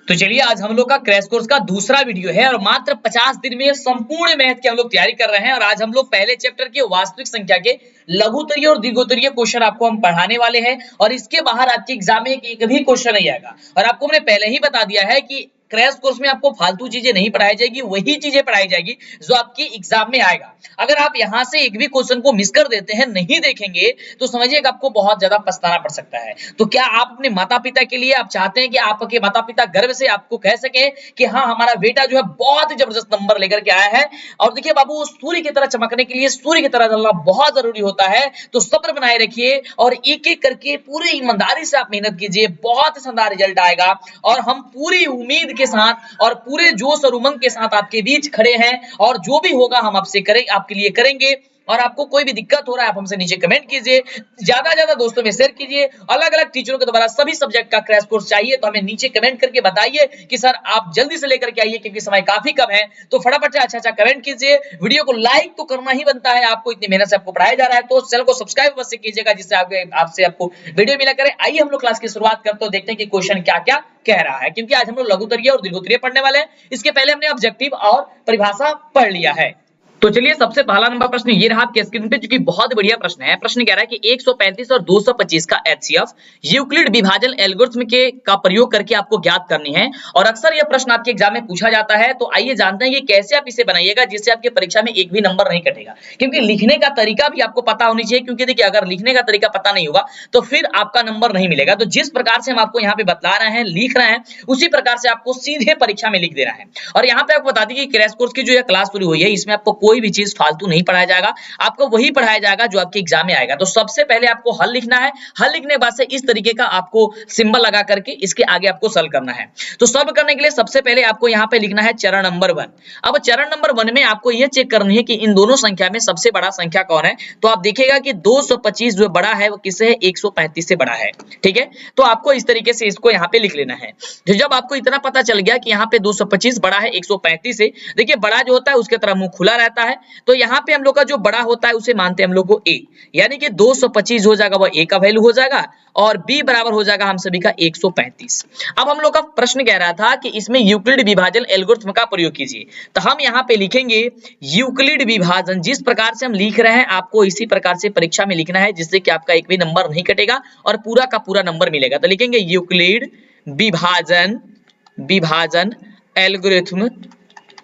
तो चलिए आज हम लोग का क्रैश कोर्स का दूसरा वीडियो है और मात्र 50 दिन में संपूर्ण मैथ की हम लोग तैयारी कर रहे हैं। और आज हम लोग पहले चैप्टर के वास्तविक संख्या के लघुत्तरीय और दीर्घोत्तरीय क्वेश्चन आपको हम पढ़ाने वाले हैं और इसके बाहर आपके एग्जाम में एक भी क्वेश्चन नहीं आएगा। और आपको हमने पहले ही बता दिया है कि क्रैश कोर्स में आपको फालतू चीजें नहीं पढ़ाई जाएगी, वही चीजें पढ़ाई जाएगी जो आपके एग्जाम में आएगा। अगर आप यहां से एक भी क्वेश्चन को मिस कर देते हैं, नहीं देखेंगे, तो समझिए कि आपको बहुत ज्यादा पछताना पड़ सकता है। तो क्या आप अपने माता पिता के लिए आप चाहते हैं कि आपके माता पिता गर्व से आपको कह सके कि हाँ हमारा बेटा जो है बहुत ही जबरदस्त नंबर लेकर के आया है। और देखिए बाबू, सूर्य की तरह चमकने के लिए सूर्य की तरह जलना बहुत जरूरी होता है। तो सब्र बनाए रखिए और एक एक करके पूरी ईमानदारी से आप मेहनत कीजिए, बहुत ही शानदार रिजल्ट आएगा। और हम पूरी उम्मीद के साथ और पूरे जोश और उमंग के साथ आपके बीच खड़े हैं और जो भी होगा हम आपसे करेंगे, आपके लिए करेंगे। और आपको कोई भी दिक्कत हो रहा है आप हमसे नीचे कमेंट कीजिए, ज्यादा ज्यादा दोस्तों में शेयर कीजिए। अलग अलग टीचरों के द्वारा सभी सब्जेक्ट का क्रैश कोर्स चाहिए तो हमें नीचे कमेंट करके बताइए कि सर आप जल्दी से लेकर के आइए क्योंकि समय काफी कम है। तो फटाफट से अच्छा कमेंट कीजिए, वीडियो को लाइक तो करना ही बनता है, आपको इतनी मेहनत से आपको पढ़ाया जा रहा है। तो चैनल को सब्सक्राइब अवश्य कीजिएगा जिससे आपसे आपको वीडियो मिला करे। आइए हम लोग क्लास की शुरुआत करते हैं, देखते हैं कि क्वेश्चन क्या क्या कह रहा है, क्योंकि आज हम लोग लघुत्तरीय और दीर्घोत्तरीय पढ़ने वाले हैं। इसके पहले हमने ऑब्जेक्टिव और परिभाषा पढ़ लिया है। तो चलिए सबसे पहला नंबर प्रश्न ये रहा आपके स्क्रीन पे, जो कि बहुत बढ़िया प्रश्न है। प्रश्न कह रहा है कि 135 और 225 का एचसीएफ यूक्लिड विभाजन एल्गोरिथम का प्रयोग करके आपको ज्ञात करनी है। और अक्सर यह प्रश्न आपके एग्जाम में पूछा जाता है। तो आइए जानते हैं कि कैसे आप इसे बनाइएगा जिससे आपके परीक्षा में एक भी नंबर नहीं कटेगा। क्योंकि लिखने का तरीका भी आपको पता होनी चाहिए, क्योंकि देखिए अगर लिखने का तरीका पता नहीं होगा तो फिर आपका नंबर नहीं मिलेगा। तो जिस प्रकार से हम आपको यहाँ पे बता रहे हैं, लिख रहे हैं, उसी प्रकार से आपको सीधे परीक्षा में लिख देना है। और यहाँ पे आपको बता दें कि क्रैश कोर्स की जो यह क्लास शुरू हुई है, इसमें आपको कोई भी चीज फालतू नहीं पढ़ाया जाएगा, आपको वही पढ़ाया जाएगा जो आपके एग्जाम में आएगा। तो सबसे पहले आपको हल लिखना है, हल लिखने के बाद से इस तरीके का आपको सिंबल लगा करके इसके आगे आपको सॉल्व करना है। तो सॉल्व करने के लिए सबसे पहले आपको यहाँ पे लिखना है चरण नंबर 1। अब चरण नंबर 1 में आपको यह चेक करनी है कि इन दोनों संख्या में सबसे बड़ा संख्या कौन है। तो आप देखिएगा कि 225 जो बड़ा है वो किससे है, 135 से बड़ा है। ठीक है, तो आपको इस तरीके से इसको यहाँ पे लिख लेना है। तो जब आपको इतना पता चल गया कि यहाँ पे 225 बड़ा है 135 से, देखिए बड़ा जो होता है उसके तरह मुंह खुला रहता है। तो यहाँ पे हम लोग का जो बड़ा होता है उसे मानते हैं हम लोग को a, यानी कि 225 हो जाएगा वह a का वैल्यू हो जाएगा और b बराबर हो जाएगा हम सभी का 135। अब हम लोग का प्रश्न कह रहा था कि इसमें यूक्लिड विभाजन एल्गोरिथम का प्रयोग कीजिए। तो हम यहाँ पे लिखेंगे यूक्लिड विभाजन। जिस प्रकार से हम लिख रहे हैं आपको इसी प्रकार से परीक्षा में लिखना है, जिससे कि आपका एक भी नंबर नहीं कटेगा और पूरा का पूरा नंबर मिलेगा। तो लिखेंगे यूक्लिड विभाजन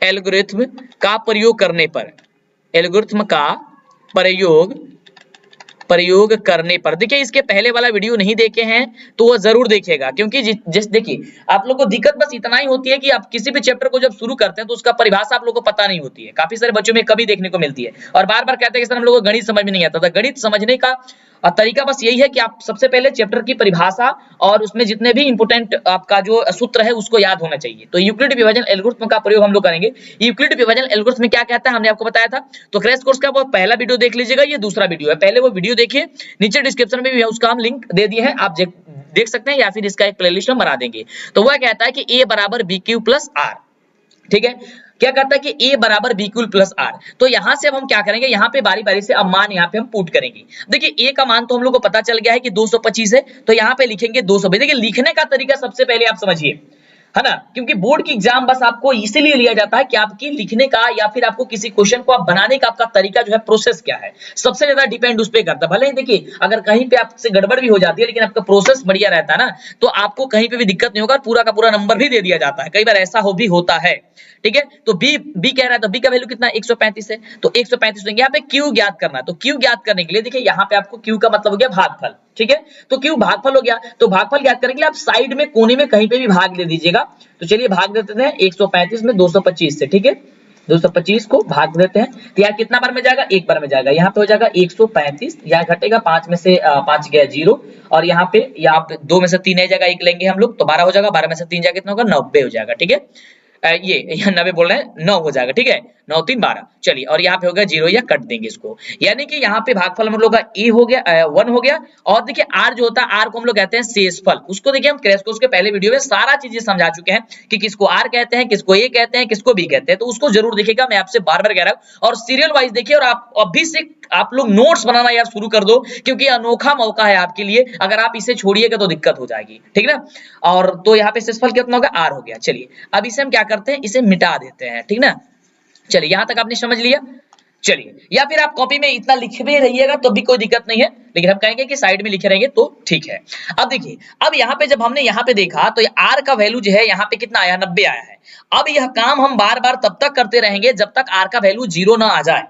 एल्गोरिथम का प्रयोग करने पर, एल्गोरिथम का प्रयोग करने पर। देखिए इसके पहले वाला वीडियो नहीं देखे हैं तो वो जरूर देखिएगा, क्योंकि जिस देखिए आप लोग को दिक्कत बस इतना ही होती है कि आप किसी भी चैप्टर को जब शुरू करते हैं तो उसका परिभाषा आप लोग को पता नहीं होती है। काफी सारे बच्चों में कभी देखने को मिलती है और बार बार कहते हैं कि सर हम लोग को गणित समझ में नहीं आता था। गणित समझने का तरीका बस यही है कि आप सबसे पहले चैप्टर की परिभाषा और उसमें जितने भी इंपोर्टेंट आपका जो सूत्र है उसको याद होना चाहिए। तो यूक्लिड विभाजन एल्गोरिथम का प्रयोग हम लोग करेंगे। यूक्लिड विभाजन एल्गोरिथम में क्या कहता है हमने आपको बताया था। तो क्रैश कोर्स का वो पहला वीडियो देख लीजिएगा, ये दूसरा वीडियो है। पहले वो वीडियो देखिए, नीचे डिस्क्रिप्शन में भी उसका हम लिंक दे दिए हैं, आप देख सकते हैं, या फिर इसका एक प्लेलिस्ट हम बना देंगे। तो वह कहता है कि a बराबर bq प्लस r। ठीक है, क्या कहता है कि a बराबर bq प्लस r। तो यहां से अब हम क्या करेंगे, यहाँ पे बारी बारी से अब मान यहाँ पे हम पुट करेंगे। देखिए a का मान तो हम लोग को पता चल गया है कि 225 है, तो यहाँ पे लिखेंगे 220। देखिए लिखने का तरीका सबसे पहले आप समझिए, है ना, क्योंकि बोर्ड की एग्जाम बस आपको इसीलिए लिया जाता है कि आपकी लिखने का या फिर आपको किसी क्वेश्चन को आप बनाने का आपका तरीका जो है, प्रोसेस क्या है, सबसे ज्यादा डिपेंड उस पर करता है। भले ही देखिए अगर कहीं पे आपसे गड़बड़ भी हो जाती है लेकिन आपका प्रोसेस बढ़िया रहता है ना, तो आपको कहीं पे भी दिक्कत नहीं होगा, पूरा का पूरा नंबर भी दे दिया जाता है। कई बार ऐसा भी होता है। ठीक है, तो बी कह रहा है, तो बी का वैल्यू कितना 135 है, तो 135 यहाँ पे क्यू ज्ञात करना है। तो क्यू ज्ञात करने के लिए देखिए यहाँ पे आपको क्यू का मतलब हो गया भागफल। ठीक है, तो क्यू भागफल हो गया, तो भागफल ज्ञात करने के लिए आप साइड में कोने में कहीं पे भी भाग दे दीजिएगा। तो चलिए भाग देते हैं 135 में 225 से। ठीक है, 225 को भाग देते हैं तो यार कितना बार में जाएगा, एक बार में जाएगा। यहाँ पे हो जाएगा 135, यहाँ घटेगा 5 में से 5 गया 0, और यहाँ पे 2 में से 3 है जगह 1 लेंगे हम लोग तो 12 हो जाएगा। 12 में से 3 जाएगा कितना होगा, 90 हो जाएगा। ठीक है, ये 90 बोल रहे हैं, 9 हो जाएगा। ठीक है, 9 3 12। चलिए, और यहाँ पे हो गया 0 या कट देंगे इसको, यानी कि यहाँ पे भागफल हम लोग का ए हो गया 1 हो गया। और देखिए आर जो होता है, आर को हम लोग कहते हैं शेषफल। उसको देखिए हम क्रैश कोर्स के पहले वीडियो में सारा चीजें समझा चुके हैं कि किसको आर कहते हैं, किसको ए कहते हैं, किसको बी कहते हैं, तो उसको जरूर देखिएगा, मैं आपसे बार बार कह रहा हूं। और सीरियल वाइज देखिए, और आप अभी से आप लोग नोट्स बनाना यार शुरू कर दो, क्योंकि अनोखा मौका है आपके लिए। अगर आप इसे छोड़िएगा तो दिक्कत हो जाएगी, ठीक ना। और तो यहाँ पे शेषफल कितना होगा, आर हो गया। चलिए अब इसे हम क्या करते हैं, इसे मिटा देते हैं, ठीक ना। चलिए यहां तक आपने समझ लिया। चलिए, या फिर आप कॉपी में इतना लिख भी रहिएगा तो भी कोई दिक्कत नहीं है, लेकिन हम कहेंगे कि साइड में लिखे रहेंगे तो ठीक है। अब देखिए, अब यहाँ पे जब हमने यहाँ पे देखा तो आर का वैल्यू जो है यहाँ पे कितना आया, 90 आया है। अब यह काम हम बार बार तब तक करते रहेंगे जब तक आर का वैल्यू 0 ना आ जाए।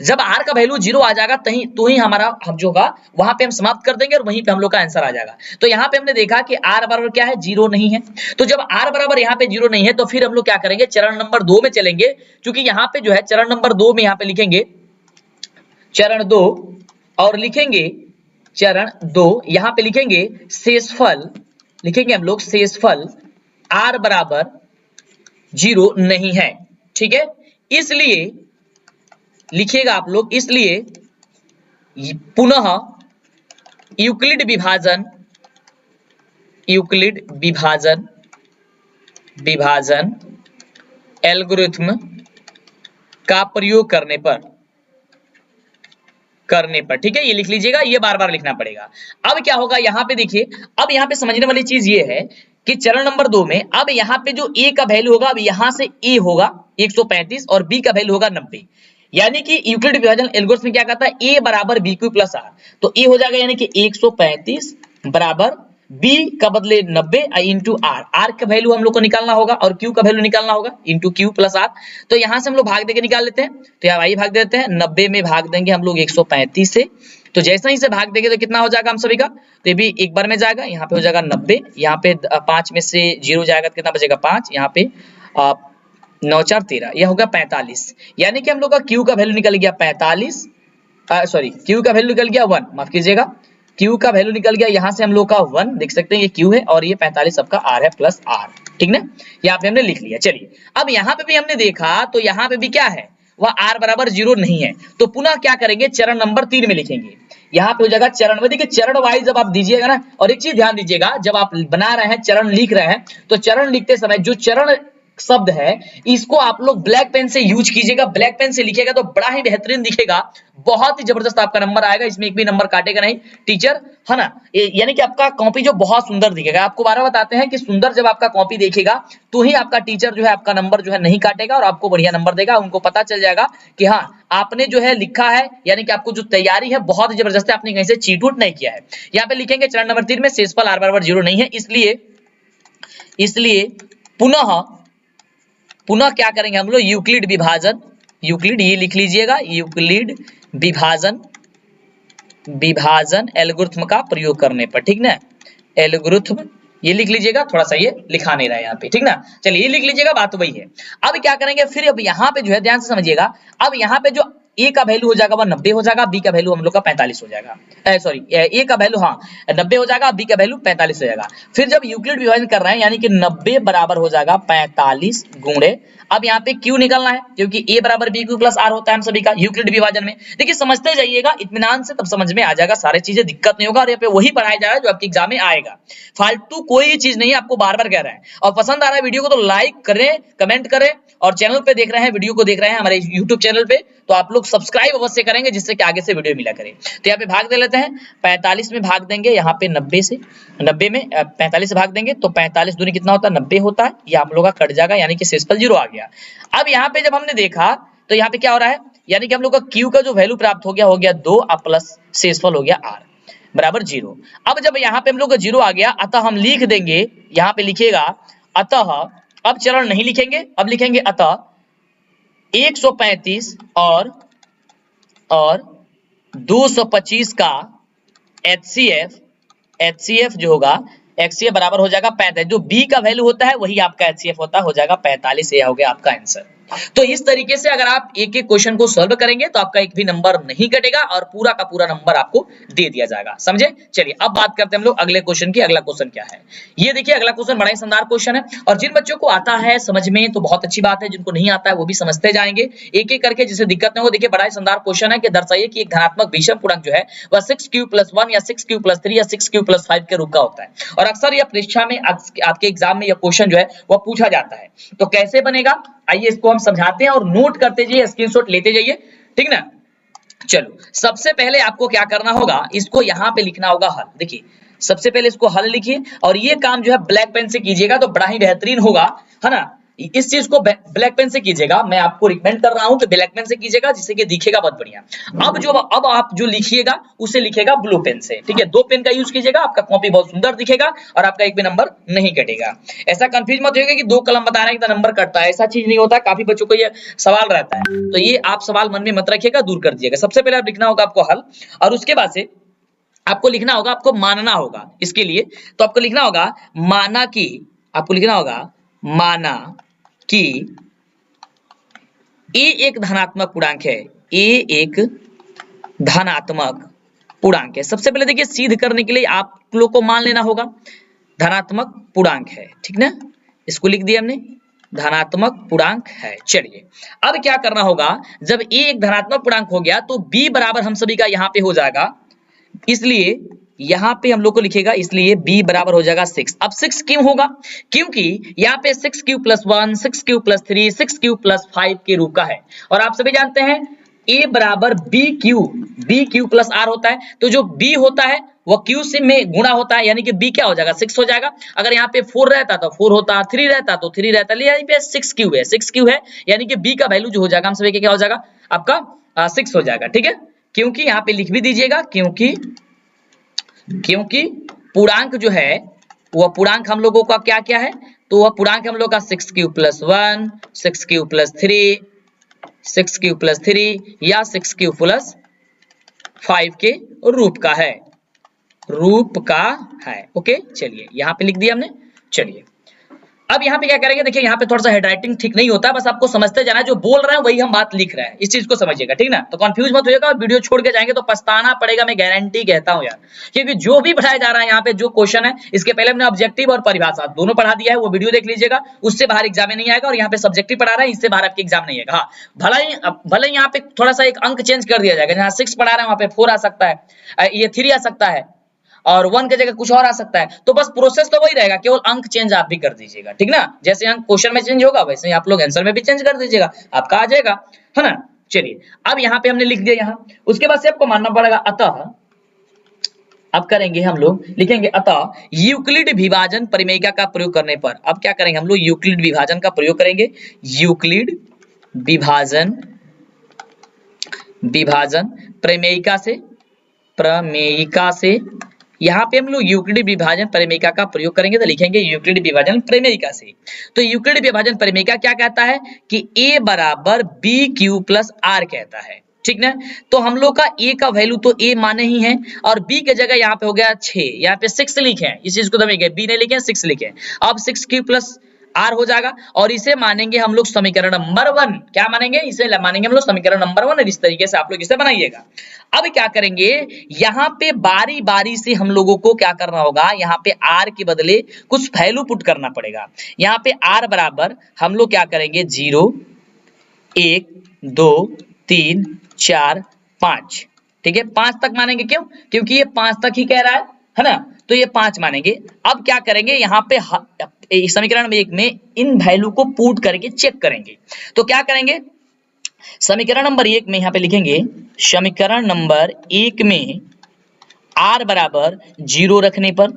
जब आर का वैल्यू 0 आ जाएगा तो ही हमारा हम जो होगा वहां पे हम समाप्त कर देंगे और वहीं पे हम लोग का आंसर आ जाएगा। तो यहाँ पे हमने देखा कि आर बराबर क्या है, 0 नहीं है। तो जब आर बराबर यहाँ पे 0 नहीं है तो फिर हम लोग क्या करेंगे, चरण नंबर 2 में चलेंगे। क्योंकि यहाँ पे जो है चरण नंबर 2 में यहाँ पे लिखेंगे चरण 2, और लिखेंगे चरण 2, यहां पे लिखेंगे शेषफल, लिखेंगे हम लोग शेषफल आर बराबर 0 नहीं है, ठीक है। इसलिए लिखिएगा आप लोग, इसलिए पुनः यूक्लिड विभाजन, यूक्लिड विभाजन विभाजन एल्गोरिथ्म का प्रयोग करने पर, ठीक है, ये लिख लीजिएगा, ये बार बार लिखना पड़ेगा। अब क्या होगा यहाँ पे देखिए, अब यहाँ पे समझने वाली चीज ये है कि चरण नंबर 2 में अब यहाँ पे जो ए का वैल्यू होगा, अब यहाँ से ए होगा 135 और बी का वैल्यू होगा 90। यानी कि यूक्लिड विभाजन एल्गोरिथ्म में क्या कहता है, ए बराबर बी क्यू प्लस आर। तो ए हो जाएगा यानी कि 135 बराबर बी का बदले 90 इंटू आर। आर का वैल्यू हम लोग को निकालना होगा और क्यू का वैल्यू निकालना होगा, इंटू क्यू प्लस आर। तो यहां से हम लोग भाग देके निकाल लेते हैं। तो यहाँ भाई भाग देते हैं, 90 में भाग देंगे हम लोग 135 से। तो जैसे ही से भाग देंगे तो कितना हो जाएगा हम सभी का, तो ये भी एक बार में जाएगा, यहाँ पे हो जाएगा 90, यहाँ पे 5 में से 0 जाएगा तो कितना बचेगा 5, यहाँ पे 9 4 13, यह होगा 45। यानी कि हम लोग का क्यू का वैल्यू निकल गया 45, सॉरी क्यू का वैल्यू निकल गया 1, माफ कीजिएगा, क्यू का वैल्यू निकल गया यहाँ से हम लोग का 1, देख सकते हैं ये क्यू है और ये 45 सबका आर है प्लस आर, ठीक ना। यहाँ पे हमने लिख लिया। चलिए अब यहाँ पे भी हमने देखा तो यहाँ पे भी क्या है, वह आर बराबर 0 नहीं है। तो पुनः क्या करेंगे, चरण नंबर 3 में लिखेंगे। यहाँ पे हो जाएगा चरण में, देखिए चरण वाइज जब आप दीजिएगा ना, और एक चीज ध्यान दीजिएगा, जब आप बना रहे हैं चरण लिख रहे हैं तो चरण लिखते समय जो चरण शब्द है इसको आप लोग ब्लैक पेन से यूज कीजिएगा। ब्लैक पेन से लिखिएगा तो बड़ा ही बेहतरीन दिखेगा, बहुत ही जबरदस्त आपका नंबर आएगा, इसमें एक भी नंबर काटेगा नहीं टीचर, है ना। यानी कि आपका कॉपी जो बहुत सुंदर दिखेगा। आपको बार बार बताते हैं कि सुंदर जब आपका कॉपी देखेगा तो ही आपका टीचर जो है आपका नंबर जो है नहीं काटेगा और आपको बढ़िया नंबर देगा। उनको पता चल जाएगा कि हाँ आपने जो है लिखा है, यानी कि आपको जो तैयारी है बहुत ही जबरदस्त है, आपने कहीं से चीट उट नहीं किया है। यहाँ पे लिखेंगे चरण नंबर 3 में शेषफल आर बराबर 0 नहीं है, इसलिए पुनः क्या करेंगे हम लोग, यूक्लिड विभाजन, यूक्लिड ये लिख लीजिएगा, यूक्लिड विभाजन एल्गोरिथ्म का प्रयोग करने पर, ठीक ना, एल्गोरिथ्म ये लिख लीजिएगा, थोड़ा सा ये लिखा नहीं रहा है यहाँ पे, ठीक ना। चलिए ये लिख लीजिएगा, बात वही है। अब क्या करेंगे फिर, अब यहाँ पे जो है ध्यान से समझिएगा, अब यहाँ पे जो ए का वैल्यू हो जाएगा वह 90 हो जाएगा, बी का वैल्यू हम लोग का 45 हो जाएगा, सॉरी ए का वैल्यू हाँ 90 हो जाएगा, बी का वैल्यू 45 हो जाएगा। फिर जब यूक्लिड विभाजन कर रहे हैं यानी कि 90 बराबर हो जाएगा 45 गुणे, अब यहाँ पे क्यू निकलना है क्योंकि ए बराबर बी क्यू प्लस आर होता है हम सभी का यूक्लिड विभाजन में। देखिए समझते जाइएगा इत्मीनान से, तब समझ में आ जाएगा सारी चीजें, दिक्कत नहीं होगा। और यहाँ पे वही पढ़ाया जा रहा है जो आपके एग्जाम में आएगा, फालतू कोई चीज नहीं है, आपको बार बार कह रहा है। और पसंद आ रहा है वीडियो को तो लाइक करें, कमेंट करें, और चैनल पे देख रहे हैं, वीडियो को देख रहे हैं हमारे यूट्यूब चैनल पे, तो आप लोग सब्सक्राइब अवश्य करेंगे जिससे कि आगे से वीडियो मिला करे। तो यहाँ पे भाग दे लेते हैं, 45 में भाग देंगे, यहाँ पे 90 से 90 में 45 से भाग देंगे तो 45 दूनी कितना होता है 90 होता है, ये हम लोग का कट जाएगा यानी कि शेषफल 0 आ गया। अब यहाँ पे जब हमने देखा तो यहाँ पे क्या हो रहा है, यानी कि हम लोग का क्यू का जो वैल्यू प्राप्त हो गया 2 प्लस शेषफल हो गया आर बराबर 0। अब जब यहाँ पे हम लोग का 0 आ गया, अतः हम लिख देंगे, यहाँ पे लिखिएगा अतः, अब चरण नहीं लिखेंगे, अब लिखेंगे अतः 135 और 225 का HCF जो होगा, HCF बराबर हो जाएगा 45। जो बी का वैल्यू होता है वही आपका HCF होता है, हो जाएगा 45। ये हो गया आपका आंसर, तो इस तरीके से अगर आप एक एक क्वेश्चन को सॉल्व करेंगे तो आपका एक भी नंबर नहीं कटेगा और पूरा का पूरा नंबर आपको दे दिया जाएगा। समझे? चलिए अब बात करते हैं हम लोग अगले क्वेश्चन की। अगला क्वेश्चन क्या है, ये देखिए अगला क्वेश्चन बड़ा ही शानदार क्वेश्चन है और जिन बच्चों को आता है समझ में तो बहुत अच्छी बात है, जिनको नहीं आता है वो भी समझते जाएंगे एक एक करके, जिसे दिक्कत नहीं हो। देखिए बड़ा ही शानदार क्वेश्चन है कि दर्शाइए कि एक धनात्मक विषम पूर्णांक जो है वह 6q+1 या 6q+3 या 6q+5 के रूप का होता है और अक्सर यह परीक्षा में आपके एग्जाम में यह क्वेश्चन जो है वह पूछा जाता है। तो कैसे बनेगा आइए इसको हम समझाते हैं और नोट करते जाइए, स्क्रीनशॉट लेते जाइए, ठीक ना। चलो सबसे पहले आपको क्या करना होगा, इसको यहां पे लिखना होगा हल। देखिए सबसे पहले इसको हल लिखिए और ये काम जो है ब्लैक पेन से कीजिएगा तो बड़ा ही बेहतरीन होगा, है ना। इस चीज को ब्लैक पेन से कीजिएगा, मैं आपको रिकमेंड कर रहा हूं कि ब्लैक पेन से कीजिएगा जिससे कि दिखेगा बहुत बढ़िया। अब आप जो लिखिएगा उसे लिखेगा ब्लू पेन से, ठीक है। 2 पेन का यूज कीजिएगा, आपका कॉपी बहुत सुंदर दिखेगा और आपका एक भी नंबर नहीं कटेगा। ऐसा कंफ्यूज मत होइएगा कि 2 कलम बता रहे हैं तो नंबर कटता है, ऐसा चीज नहीं होता। काफी बच्चों को ये सवाल रहता है, तो ये आप सवाल मन में मत रखिएगा, दूर कर दीजिएगा। सबसे पहले आप लिखना होगा आपको हल और उसके बाद से आपको लिखना होगा, आपको मानना होगा। इसके लिए तो आपको लिखना होगा माना कि, आपको लिखना होगा माना कि ए एक धनात्मक पूर्णांक है, ए एक धनात्मक पूर्णांक है। सबसे पहले देखिए सिद्ध करने के लिए आप लोग को मान लेना होगा धनात्मक पूर्णांक है, ठीक ना। इसको लिख दिया हमने, धनात्मक पूर्णांक है। चलिए अब क्या करना होगा, जब ए एक धनात्मक पूर्णांक हो गया तो बी बराबर हम सभी का यहाँ पे हो जाएगा, इसलिए यहां पे हम लोग को लिखेगा, इसलिए b बराबर हो जाएगा 6। अब 6 क्यों होगा, क्योंकि यहाँ पे 6q+1 6q+3 6q+5 के रूप का है और आप सभी जानते हैं a बराबर bq+r होता है। तो जो b होता है वो q से में गुणा होता है, यानी कि b क्या हो जाएगा 6 हो जाएगा। अगर यहाँ पे 4 रहता तो 4 होता, 3 रहता तो 3 रहता, यहाँ पे 6q है, 6q है, यानी कि b का वैल्यू जो हो जाएगा हम सभी के क्या हो जाएगा आपका 6 हो जाएगा, ठीक है। क्योंकि यहाँ पे लिख भी दीजिएगा, क्योंकि पूर्णांक जो है वह पूर्णांक हम लोगों का क्या क्या है, तो वह पूर्णांक हम लोग का 6q+1 6q+3 6q+3 या 6q+5 के रूप का है, ओके। चलिए यहाँ पे लिख दिया हमने। चलिए अब यहाँ पे क्या करेंगे, देखिए यहाँ पे थोड़ा सा हैंडराइटिंग ठीक नहीं होता, बस आपको समझते जाना है, जो बोल रहे हैं वही हम बात लिख रहे हैं, इस चीज को समझिएगा, ठीक ना। तो कंफ्यूज मत होइएगा, वीडियो छोड़ के जाएंगे तो पछताना पड़ेगा, मैं गारंटी कहता हूँ यार। क्योंकि जो भी पढ़ाया जा रहा है यहाँ पे, जो क्वेश्चन है इसके पहले हमने ऑब्जेक्टिव और परिभाषा दोनों पढ़ा दिया है, वो वीडियो देख लीजिएगा, उससे बाहर एग्जाम में नहीं आएगा। और यहाँ पे सब्जेक्टिव पढ़ा रहा है, इससे बाहर आपके एग्जाम नहीं आएगा। हाँ भले ही यहाँ पे थोड़ा सा एक अंक चेंज कर दिया जाएगा, जहाँ 6 पढ़ा रहे हैं वहां पे 4 आ सकता है, ये 3 आ सकता है और 1 की जगह कुछ और आ सकता है। तो बस प्रोसेस तो वही रहेगा, केवल अंक चेंज आप भी कर दीजिएगा, ठीक ना। जैसे अंक क्वेश्चन में चेंज होगा वैसे ही आप लोग आंसर में भी चेंज कर दीजिएगा, आपका आ जाएगा, है ना। चलिए अब यहाँ पे हमने लिख दिया यहाँ, उसके बाद से आपको मानना पड़ेगा अतः, अब करेंगे हम लोग लिखेंगे अतः यूक्लिड विभाजन परिमेयिका का प्रयोग करने पर। अब क्या करेंगे हम लोग, यूक्लिड विभाजन का प्रयोग करेंगे, यूक्लिड विभाजन प्रमेयिका से यहाँ पे हम लोग यूक्लिड विभाजन परिमेयिका का प्रयोग करेंगे, तो लिखेंगे यूक्लिड विभाजन परिमेयिका से। तो यूक्लिड विभाजन परिमेयिका क्या कहता है कि a बराबर bq+r कहता है, ठीक ना। तो हम लोग का a का वैल्यू तो a माने ही है और b के जगह यहाँ पे हो गया 6, यहाँ पे 6 लिखे हैं, इस चीज को समझिए, b नहीं लिखे 6 लिखे। अब 6q+r हो जाएगा और इसे मानेंगे हम लोग समीकरण नंबर 1। क्या मानेंगे, इसे मानेंगे हम लोग समीकरण नंबर 1 और इस तरीके से आप लोग इसे बनाइएगा। अब क्या करेंगे, यहाँ पे बारी बारी से हम लोगों को क्या करना होगा, यहाँ पे r के बदले कुछ वैल्यू पुट करना पड़ेगा। यहाँ पे r बराबर हम लोग क्या करेंगे 0 1 2 3 4 5, ठीक है। 5 तक मानेंगे, क्यों, क्योंकि ये 5 तक ही कह रहा है ना, तो ये 5 मानेंगे। अब क्या करेंगे, यहाँ पे समीकरण में 1 में इन वैल्यू को पुट करके चेक करेंगे। तो क्या करेंगे, समीकरण नंबर 1 में यहाँ पे लिखेंगे, समीकरण नंबर 1 में r बराबर 0 रखने पर,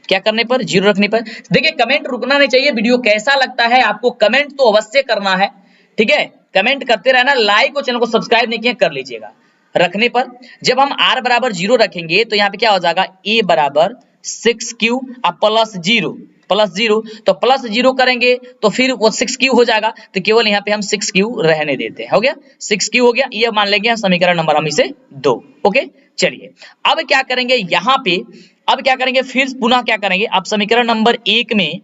क्या करने पर, 0 रखने पर। देखिए कमेंट रुकना नहीं चाहिए, वीडियो कैसा लगता है आपको कमेंट तो अवश्य करना है, ठीक है। कमेंट करते रहना, लाइक और चैनल को सब्सक्राइब नहीं किया कर लीजिएगा। रखने पर जब हम r बराबर 0 रखेंगे तो यहाँ पे क्या हो जाएगा, a बराबर 6q +0 तो +0 करेंगे तो फिर वो 6q हो जाएगा, तो केवल यहाँ पे हम 6q रहने देते हैं, हो गया 6q हो गया, ये मान लेंगे हम समीकरण नंबर हम इसे 2, ओके। चलिए अब क्या करेंगे यहाँ पे, अब क्या करेंगे फिर पुनः क्या करेंगे, अब समीकरण नंबर 1 में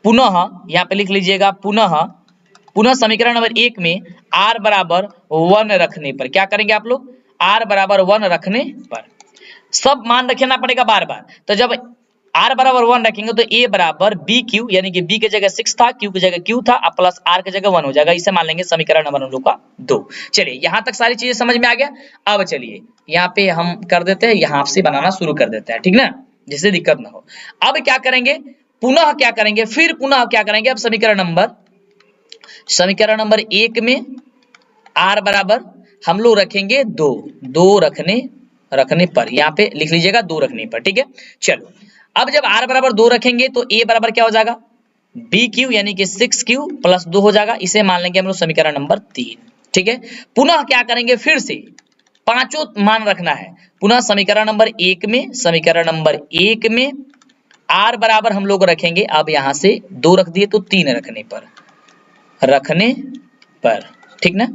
पुनः यहाँ पे लिख लीजिएगा, पुनः पुनः समीकरण नंबर 1 में r बराबर 1 रखने पर क्या करेंगे आप लोग, r बराबर 1 रखने पर सब मान रखना पड़ेगा बार बार। तो जब r बराबर 1 रखेंगे तो a बराबर बी क्यू, यानी कि b की जगह 6 था, q की जगह q था, अब प्लस r की जगह 1 हो जाएगा। इसे मान लेंगे समीकरण नंबर हम लोग का 2। चलिए यहां तक सारी चीजें समझ में आ गया। अब चलिए यहाँ पे हम कर देते हैं, यहाँ से बनाना शुरू कर देते हैं, ठीक ना, जिससे दिक्कत ना हो। अब क्या करेंगे, पुनः क्या करेंगे, फिर पुनः क्या करेंगे, अब समीकरण नंबर 1 में r बराबर हम लोग रखेंगे 2 रखने पर, यहाँ पे लिख लीजिएगा 2 रखने पर, ठीक है। चलो अब जब r बराबर 2 रखेंगे तो a बराबर क्या हो जाएगा, बी क्यू यानी कि 6q प्लस 2 हो जाएगा। इसे मान लेंगे हम लोग समीकरण नंबर 3, ठीक है। पुनः क्या करेंगे, फिर से पांचों मान रखना है। पुनः समीकरण नंबर 1 में r बराबर हम लोग रखेंगे, अब यहां से 2 रख दिए तो 3 रखने पर, ठीक ना।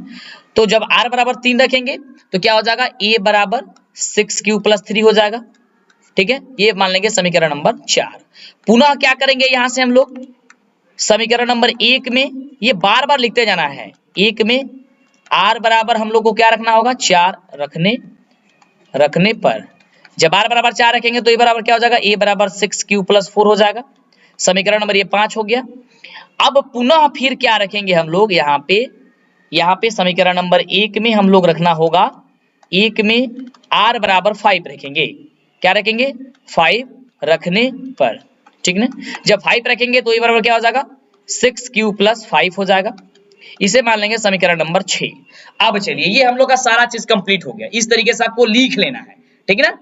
तो जब r बराबर 3 रखेंगे तो क्या हो जाएगा, a बराबर 6q प्लस 3 हो जाएगा, ठीक है। ये मान लेंगे समीकरण नंबर 4। पुनः क्या करेंगे, यहां से हम लोग समीकरण नंबर 1 में ये बार बार लिखते जाना है। 1 में r बराबर हम लोग को क्या रखना होगा, 4 रखने पर जब r बराबर 4 रखेंगे तो a बराबर क्या हो जाएगा, a बराबर 6q प्लस 4 हो जाएगा। समीकरण नंबर ये 5 हो गया। अब पुनः फिर क्या रखेंगे हम लोग, यहाँ पे समीकरण नंबर 1 में हम लोग रखना होगा, 1 में r बराबर 5 रखेंगे। क्या रखेंगे, 5 रखने पर, ठीक ना। जब 5 रखेंगे तो ये बराबर क्या हो जाएगा, 6q प्लस 5 हो जाएगा। इसे मान लेंगे समीकरण नंबर 6। अब चलिए ये हम लोग का सारा चीज कंप्लीट हो गया। इस तरीके से आपको लिख लेना है, ठीक है ना।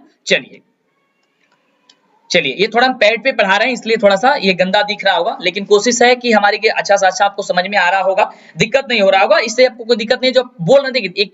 चलिए ये थोड़ा हम पैड पे पढ़ा रहे हैं इसलिए थोड़ा सा ये गंदा दिख रहा होगा, लेकिन कोशिश है कि हमारी के अच्छा से अच्छा आपको समझ में आ रहा होगा, दिक्कत नहीं हो रहा होगा। इससे आपको कोई दिक्कत नहीं, जो बोल रहे थे कि एक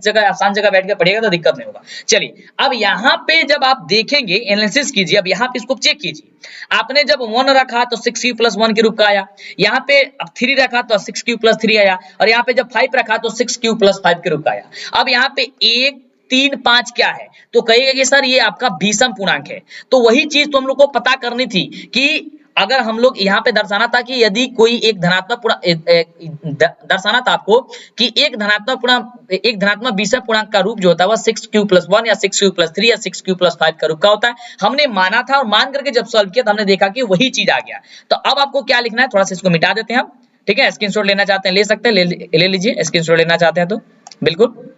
जगह आसान जगह बैठ के पढ़िएगा तो दिक्कत नहीं होगा। चलिए अब यहाँ पे जब आप देखेंगे, एनालिसिस कीजिए। अब यहाँ पे इसको चेक कीजिए, आपने जब 1 रखा तो 6q प्लस 1 के रूप का आया, यहाँ पे अब 3 रखा तो 6q प्लस 3 आया, और यहाँ पे जब 5 रखा तो 6q प्लस 5 के रूप का आया। अब यहाँ पे 1 3 5 क्या है, तो कहिएगा कि सर ये आपका विषम पूर्णांक है। तो वही चीज तो हम लोग को पता करनी थी कि अगर हम लोग यहाँ पे दर्शाना था कि यदि कोई एक दर्शाना था आपको कि एक धनात्मक विषम पूर्णांक का रूप जो होता है वह 6q प्लस 1 या 6q प्लस 3 या 6q प्लस 5 का रूप का होता है। हमने माना था और मान करके जब सॉल्व किया तो हमने देखा कि वही चीज आ गया। तो अब आपको क्या लिखना है, थोड़ा सा इसको मिटा देते हैं हम, ठीक है। स्क्रीनशॉट लेना चाहते हैं ले सकते हैं, ले लीजिए। स्क्रीनशॉट लेना चाहते हैं तो बिल्कुल,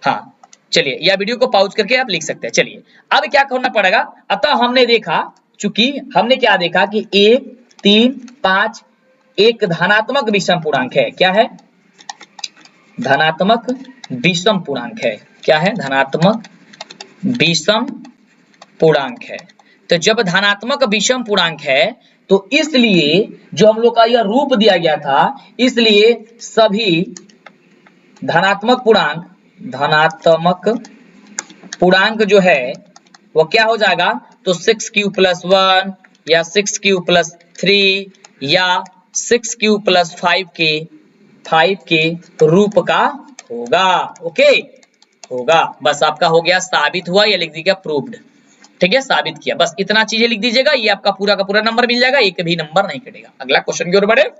हाँ। चलिए या वीडियो को पॉज करके आप लिख सकते हैं। चलिए अब क्या करना पड़ेगा, अतः हमने देखा, चूंकि हमने क्या देखा कि 1 3 5 एक धनात्मक विषम पूर्णांक है। क्या है, धनात्मक विषम पूर्णांक है। क्या है, धनात्मक विषम पूर्णांक है। तो जब धनात्मक विषम पूर्णांक है तो इसलिए जो हम लोग का यह रूप दिया गया था, इसलिए सभी धनात्मक पूर्णांक जो है वो क्या हो जाएगा, तो 6q प्लस 1 या 6q प्लस 3 या 6q प्लस 5 के रूप का होगा। ओके होगा, बस आपका हो गया, साबित हुआ, या लिख दीजिएगा प्रूव्ड, ठीक है, साबित किया। बस इतना चीजें लिख दीजिएगा, ये आपका पूरा का पूरा नंबर मिल जाएगा, एक भी नंबर नहीं कटेगा। अगला क्वेश्चन की ओर बढ़े।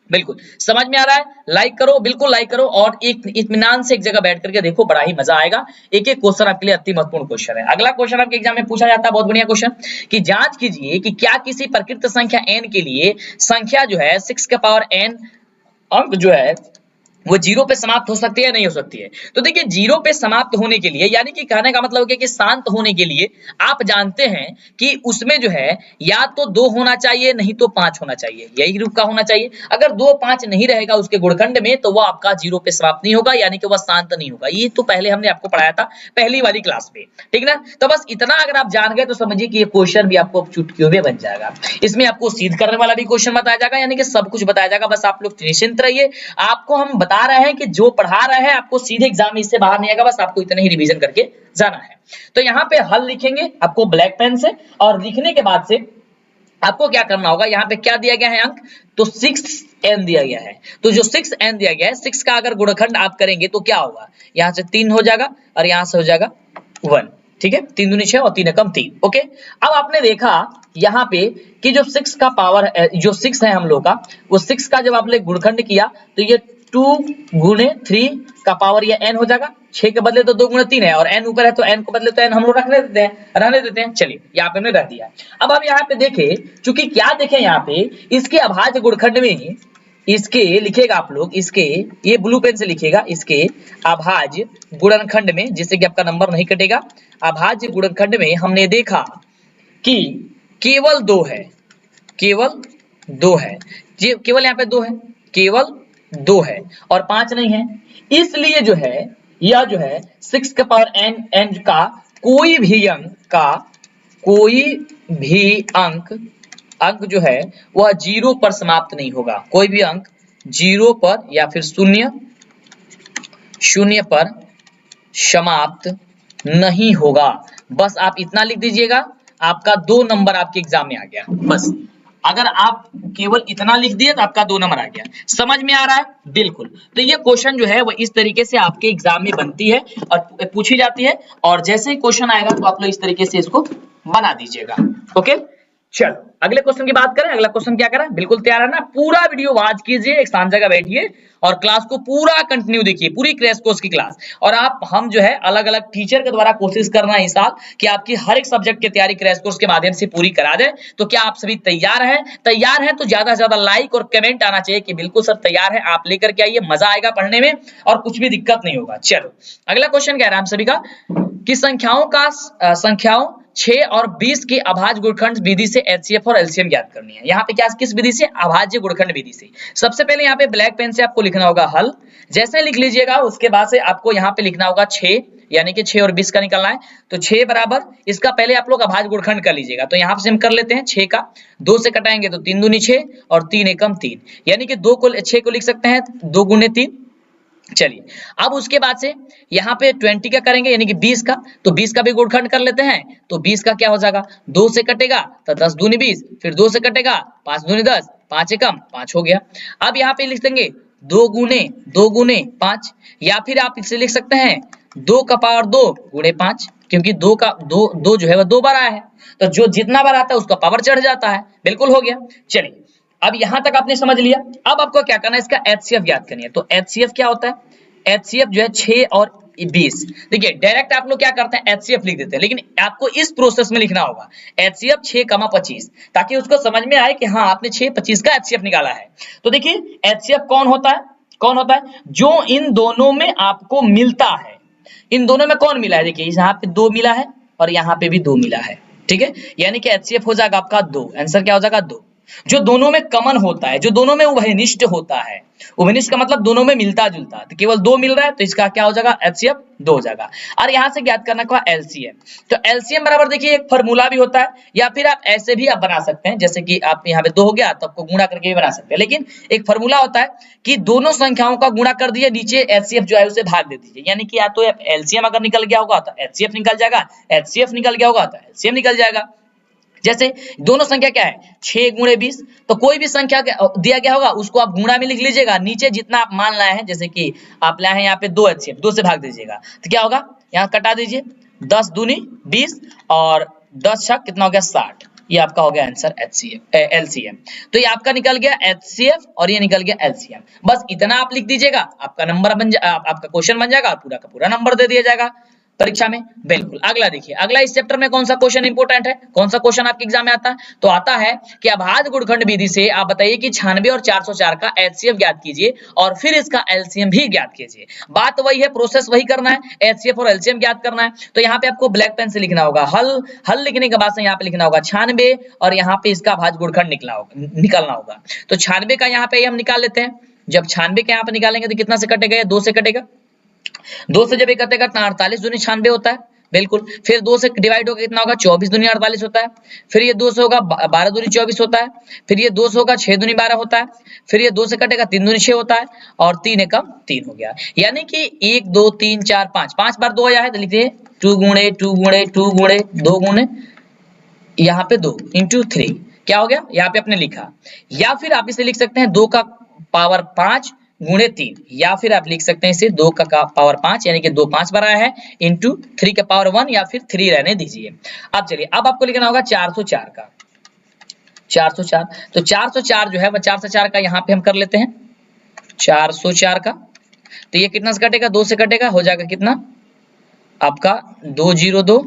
बिल्कुल समझ में आ रहा है, लाइक करो, बिल्कुल लाइक करो, और एक इत्मीनान से एक जगह बैठ करके देखो, बड़ा ही मजा आएगा। एक एक क्वेश्चन आपके लिए अति महत्वपूर्ण क्वेश्चन है। अगला क्वेश्चन आपके एग्जाम में पूछा जाता है, बहुत बढ़िया क्वेश्चन, कि जांच कीजिए कि क्या किसी प्रकृत संख्या n के लिए संख्या जो है 6 का पावर n अंक जो है वो 0 पे समाप्त हो सकती है या नहीं हो सकती है। तो देखिए 0 पे समाप्त होने के लिए, यानी कि कहने का मतलब है कि शांत होने के लिए आप जानते हैं कि उसमें जो है या तो 2 होना चाहिए, नहीं तो 5 होना चाहिए, यही रूप का होना चाहिए। अगर 2 5 नहीं रहेगा उसके गुणखंड में तो वह आपका 0 पे समाप्त नहीं होगा, यानी कि वह शांत नहीं होगा। ये तो पहले हमने आपको पढ़ाया था पहली वाली क्लास में, ठीक ना। तो बस इतना अगर आप जान गए तो समझिए कि ये क्वेश्चन भी आपको चुटकियों में बन जाएगा। इसमें आपको सिद्ध करने वाला भी क्वेश्चन बताया जाएगा, यानी कि सब कुछ बताया जाएगा। बस आप लोग निश्चिंत रहिए, आपको हम बता रहे हैं कि जो पढ़ा रहे हैं आपको सीधे एग्जाम में इससे बाहर नहीं आएगा, बस आपको इतना ही रिवीजन करके जाना है। तो यहाँ पे हल लिखेंगे आपको ब्लैक पेन से, और लिखने के बाद से आपको क्या करना होगा, यहाँ पे क्या दिया गया है अंक, तो 6n दिया गया है। तो जो 6n दिया गया है, 6 का अगर गुणनखंड आप करेंगे तो क्या होगा, यहाँ से 3 हो जाएगा और यहाँ से हो जाएगा 1, ठीक है। 3 दूनी 6 और 3 एकम 3। ओके, अब आपने देखा यहाँ पे कि जो 6 का पावर जो 6 है हम लोग का, वो 6 का जब आपने गुणनखंड किया तो ये 2 गुणे 3 का पावर ये n हो जाएगा। 6 के बदले तो 2 गुणे 3 है और n ऊपर है तो n को बदले तो n हम लोग रहने देते हैं। चलिए यहाँ पे हमने रख दिया। अब आप यहाँ पे देखें, चूंकि क्या देखें यहाँ पे इसके अभाज्य गुणनखंड में, इसके लिखेगा आप लोग, इसके ये ब्लू पेन से लिखेगा, इसके अभाज्य गुणनखंड में, जिससे कि आपका नंबर नहीं कटेगा, अभाज्य गुणनखंड में हमने देखा कि केवल 2 है, केवल 2 है, केवल यहाँ पे 2 है, केवल 2 है और 5 नहीं है। इसलिए जो है यह जो है 6 के पावर n का कोई भी अंक जो है वह 0 पर समाप्त नहीं होगा। कोई भी अंक 0 पर या फिर शून्य पर समाप्त नहीं होगा। बस आप इतना लिख दीजिएगा, आपका 2 नंबर आपके एग्जाम में आ गया। बस अगर आप केवल इतना लिख दिए तो आपका 2 नंबर आ गया। समझ में आ रहा है? बिल्कुल। तो ये क्वेश्चन जो है वो इस तरीके से आपके एग्जाम में बनती है और पूछी जाती है, और जैसे ही क्वेश्चन आएगा तो आप लोग इस तरीके से इसको बना दीजिएगा। ओके, चलो अगले क्वेश्चन की बात करें। अगला क्वेश्चन क्या करें? बिल्कुल तैयार है ना? पूरा वीडियो वॉच कीजिए, एक शांत जगह बैठिए और क्लास को पूरा कंटिन्यू देखिए, पूरी क्रैश कोर्स की क्लास। और हम जो है अलग अलग टीचर के द्वारा कोशिश करना है इस साल कि आपकी हर एक सब्जेक्ट की तैयारी क्रैश कोर्स के माध्यम से पूरी करा दें। तो क्या आप सभी तैयार हैं? तैयार हैं तो ज्यादा से ज्यादा लाइक और कमेंट आना चाहिए कि बिल्कुल सर तैयार है, आप लेकर के आइए, मजा आएगा पढ़ने में और कुछ भी दिक्कत नहीं होगा। चलो अगला क्वेश्चन कह रहा है हम सभी का कि संख्याओं 6 और 20 के अभाज्य गुणनखंड विधि से एचसीएफ और एलसीएम ज्ञात करनी है। यहाँ पे क्या, किस विधि से? अभाज्य गुणनखंड विधि से। सबसे पहले यहाँ पे ब्लैक पेन से आपको लिखना होगा हल। जैसे लिख लीजिएगा उसके बाद से आपको यहाँ पे लिखना होगा 6, यानी कि 6 और 20 का निकलना है। तो 6 बराबर इसका पहले आप लोग अभाज्य गुणनखंड कर लीजिएगा। तो यहाँ से हम कर लेते हैं 6 का 2 से कटाएंगे तो 3 दूनी 6 और 3 एकम 3, यानी कि 6 को लिख सकते हैं 2 गुने 3। चलिए अब उसके बाद से यहाँ पे 20 का करेंगे, यानी कि 20 का, तो 20 का भी गुणनखंड कर लेते हैं। तो 20 का क्या हो जाएगा, 2 से कटेगा तो 10 दूनी 20, फिर 2 से कटेगा 5 दूनी 10, 5 एकम 5 हो गया। अब यहाँ पे लिख देंगे 2 गुने 5, या फिर आप इसे लिख सकते हैं 2 का पावर 2 गुणे 5, क्योंकि 2 जो है वह 2 बार आया है, तो जो जितना बार आता है उसका पावर चढ़ जाता है। बिल्कुल हो गया। चलिए अब यहां तक आपने समझ लिया। अब आपको क्या करना है, इसका एचसीएफ ज्ञात करनी है। तो एचसीएफ क्या होता है? एचसीएफ जो है 6 और 20। देखिए डायरेक्ट आप लोग क्या करते हैं, एचसीएफ लिख देते हैं, लेकिन आपको इस प्रोसेस में लिखना होगा एचसीएफ 6,25, ताकि उसको समझ में आए कि हाँ आपने 6,25 का एचसीएफ निकाला है। तो देखिए एचसीएफ कौन होता है? जो इन दोनों में आपको मिलता है। इन दोनों में कौन मिला है? देखिए यहाँ पे 2 मिला है और यहाँ पे भी 2 मिला है, ठीक है, यानी कि एचसीएफ हो जाएगा आपका 2। आंसर क्या हो जाएगा? 2। जो दोनों में कॉमन होता है, जो दोनों में उभयनिष्ठ होता है, उभयनिष्ठ का मतलब दोनों में मिलता जुलता है, तो केवल 2 मिल रहा है तो इसका क्या हो जाएगा, एचसीएफ 2 हो जाएगा। और यहां से ज्ञात करना का एलसीएम, तो एलसीएम बराबर देखिए एक फार्मूला भी होता है, या फिर आप ऐसे भी आप बना सकते हैं, जैसे कि आप यहाँ पे 2 हो गया तो आपको गुणा करके भी बना सकते हैं, लेकिन एक फार्मूला होता है कि दोनों संख्याओं का गुणा कर दीजिए, नीचे एचसीएफ जो है उसे भाग दे दीजिए, यानी कि या तो एलसीएम अगर निकल गया होगा तो एचसीएफ निकल जाएगा, एचसीएफ निकल गया होगा तो एलसीएम निकल जाएगा। जैसे दोनों संख्या क्या है, 6 गुणे 20, तो कोई भी संख्या दिया गया होगा उसको आप गुणा में लिख लीजिएगा, नीचे जितना आप मान लाए हैं, जैसे कि आप लाए हैं यहाँ पे 2 एचसीएफ, 2 से भाग दीजिएगा तो क्या होगा, यहाँ कटा दीजिए, 10 दूनी 20 और 10 छक कितना हो गया 60, ये आपका हो गया आंसर एलसीएम। तो ये आपका निकल गया एचसीएफ और ये निकल गया एलसीएम। बस इतना आप लिख दीजिएगा, आपका नंबर आपका क्वेश्चन बन जाएगा, पूरा का पूरा नंबर दे दिया जाएगा परीक्षा में। बिल्कुल। अगला देखिए, अगला इस चैप्टर में कौन सा क्वेश्चन इंपोर्टेंट है, कौन सा क्वेश्चन आपके एग्जाम में आता है, तो आता है कि अभाज्य गुणनखंड विधि से आप बताइए कि 96 और 404 का एचसीएफ ज्ञात कीजिए और फिर इसका एलसीएम भी ज्ञात कीजिए। बात वही है, प्रोसेस वही करना है, एचसीएफ और एलसीएम ज्ञात करना है। तो यहाँ पे आपको ब्लैक पेन से लिखना होगा हल लिखने के बाद से यहाँ पे लिखना होगा 96 और यहाँ पे इसका अभाज्य गुणनखंड निकालना होगा। तो 96 का यहाँ पे हम निकाल लेते हैं। जब 96 के यहाँ पे निकालेंगे तो कितना से कटेगा, 2 से कटेगा, 2 से जब एक कटेगा तो 48 दूनी 96 होता है। बिल्कुल। फिर 2 से डिवाइड होकर कितना होगा, 24 दूनी 48 होता है। फिर ये 2 से होगा 12 दूनी 24 होता है। फिर ये 2 से होगा 6 दूनी 12 होता है। फिर ये 2 से कटेगा 3 दूनी 6 होता है और 3 एकम 3 हो गया, यानी कि 1 2 3 4 5 बार 2 आया है, तो लिखिए 2 गुणे 2 गुणे 2 गुणे 2 गुणे यहाँ पे 2 इंटू 3 क्या हो गया, यहाँ पे आपने लिखा। या फिर आप इसे लिख सकते हैं 2 का पावर 5 गुणे 3, या फिर आप लिख सकते हैं इसे 2 का पावर 5 यानी कि 2 5 बार आया है इंटू 3 का पावर 1, या फिर 3 रहने दीजिए। अब चलिए, अब आपको लिखना होगा 404 का, 404। तो 404 जो है वह 404 का यहाँ पे हम कर लेते हैं 404 का। तो ये कितना से कटेगा, 2 से कटेगा, हो जाएगा कितना आपका 202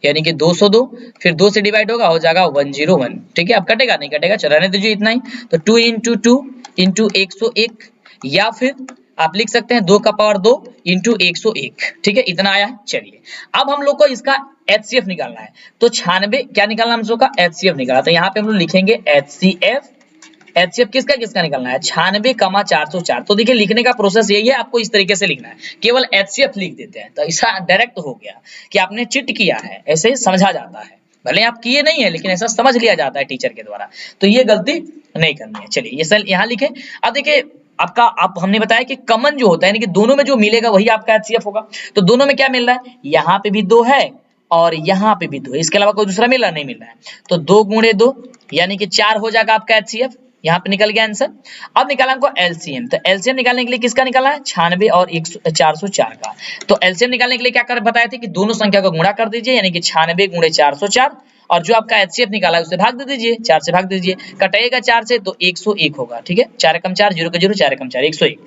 यानी कि 202, फिर 2 से डिवाइड होगा, हो जाएगा 101। ठीक है, अब कटेगा नहीं कटेगा, चलो रहने दीजिए इतना ही। तो 2 इंटू 2 इंटू 101, या फिर आप लिख सकते हैं 2 का पावर 2 इंटू 101। ठीक है, इतना आया है। चलिए अब हम लोग को इसका HCF निकालना है। तो 96 क्या निकालना हम लोग का, HCF निकालना। तो यहाँ पे हम लोग लिखेंगे HCF किसका किसका निकालना है, 96, 404। तो देखिए लिखने का प्रोसेस यही है, आपको इस तरीके से लिखना है, केवल HCF लिख देते हैं तो ऐसा डायरेक्ट हो गया कि आपने चिट किया है, ऐसे ही समझा जाता है। भले आप किए नहीं है लेकिन ऐसा समझ लिया जाता है टीचर के द्वारा, तो ये गलती नहीं करनी है। चलिए ये सेल यहाँ लिखे। अब देखिए आपका हमने बताया कि कॉमन जो होता है यानी कि दोनों में जो मिलेगा वही आपका HCF होगा। तो दोनों में क्या मिल रहा है, यहाँ पे भी 2 है और यहाँ पे भी 2 है, इसके अलावा कोई दूसरा मिल रहा नहीं मिल रहा है। तो 2 गुणे 2 यानी कि 4 हो जाएगा आपका HCF। यहाँ पे निकल गया आंसर। अब निकाला हमको LCM। तो LCM निकालने के लिए किसका निकाला है, 96 और 404 का। तो LCM निकालने के लिए क्या कर बताए थे कि दोनों संख्या को गुणा कर दीजिए, यानी कि 96 गुणे 404, और जो आपका HCF निकाला है उसे भाग दे दीजिए, 4 से भाग दीजिए, कटेगा 4 से तो 101 होगा। ठीक है, 4 एकम 4, 0 का 0, 4 एकम 4, 101।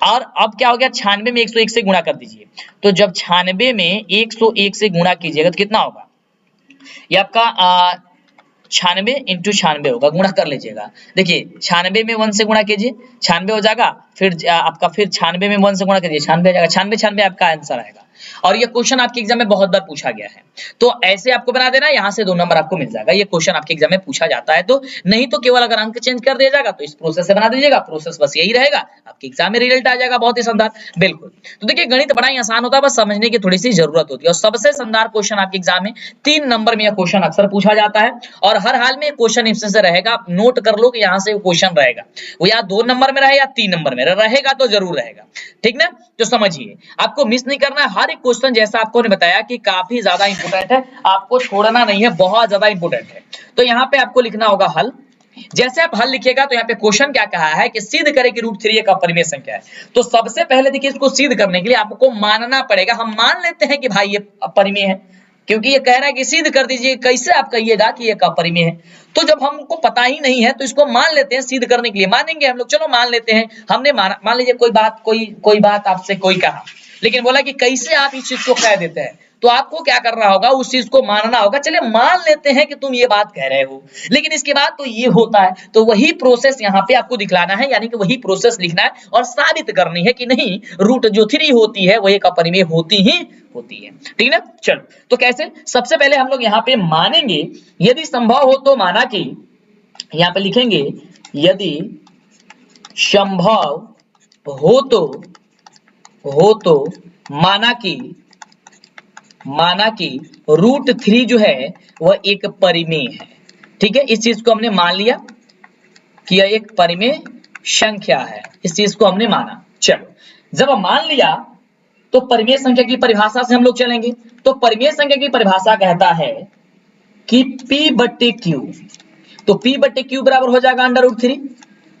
और अब क्या हो गया, 96 में 101 से गुणा कर दीजिए। तो जब 96 में 101 से गुणा कीजिएगा तो कितना होगा, ये आपका 96 इंटू 96 होगा, गुणा कर लीजिएगा। देखिए 96 में 1 से गुणा कीजिए, 96 हो जाएगा, फिर आपका फिर 96 में 1 से गुणा कीजिए, 96 हो जाएगा, 96 आपका आंसर आएगा। और ये क्वेश्चन आपके एग्जाम में बहुत बार पूछा गया है, तो ऐसे आपको बना देना, यहाँ से 2 नंबर आपको मिल जाएगा। ये क्वेश्चन आपके एग्जाम में पूछा जाता है, तो नहीं तो केवल अगर अंक चेंज कर दिया जाएगा तो इस प्रोसेस से बना दीजिएगा, प्रोसेस बस यही रहेगा, आपके एग्जाम में रिजल्ट आ जाएगा बहुत ही शानदार। बिल्कुल, तो देखिए गणित बड़ा ही आसान होता है, बस समझने की थोड़ी सी जरूरत होती है। और सबसे शानदार क्वेश्चन आपके एग्जाम में 3 नंबर में यह क्वेश्चन अक्सर पूछा जाता है, और हर हाल में क्वेश्चन इससे से रहेगा। आप नोट कर लो कि यहाँ से क्वेश्चन रहेगा, वो या 2 नंबर में रहे या 3 नंबर में रहेगा, तो जरूर रहेगा। ठीक ना, तो समझिए आपको मिस नहीं करना है हर एक क्वेश्चन, जैसा आपको ने बताया कि काफी ज्यादा इंपोर्टेंट है, आपको छोड़ना नहीं है, बहुत ज्यादा इंपोर्टेंट है। तो यहाँ पे आपको लिखना होगा हल। जैसे आप हल लिखिएगा तो यहाँ पे क्वेश्चन क्या कहा है कि सिद्ध करें कि √3 एक अपरिमेय संख्या है। तो सबसे पहले देखिए इसको सिद्ध करने के लिए आपको मानना पड़ेगा। हम मान लेते हैं कि भाई ये अपरिमेय है, क्योंकि ये कह रहा है कि सिद्ध कर दीजिए। कैसे आप कहिएगा कि ये अपरिमेय है, तो जब हमको पता ही नहीं है तो इसको मान लेते हैं, सिद्ध करने के लिए मानेंगे हम लोग। चलो मान लेते हैं, हमने मान लीजिए कोई बात आपसे कोई कहा, लेकिन बोला कि कैसे आप इस चीज को कह देते हैं, तो आपको क्या करना होगा, उस चीज को मानना होगा। चलिए मान लेते हैं कि तुम ये बात कह रहे हो, लेकिन इसके बाद तो ये होता है, तो वही प्रोसेस यहाँ पे आपको दिखलाना है, यानी कि वही प्रोसेस लिखना है और साबित करनी है कि नहीं √3 होती है वो एक अपरिमेय होती है। ठीक है, चलो तो कैसे, सबसे पहले हम लोग यहाँ पे मानेंगे, यदि संभव हो तो माना कि, यहाँ पे लिखेंगे यदि संभव हो तो माना कि √3 जो है वह एक परिमेय है। ठीक है, इस चीज को हमने मान लिया कि यह एक परिमेय संख्या है, इस चीज को हमने माना। चलो जब हम मान लिया तो परिमेय संख्या की परिभाषा से हम लोग चलेंगे। तो परिमेय संख्या की परिभाषा कहता है कि P/Q, तो P/Q बराबर हो जाएगा √3,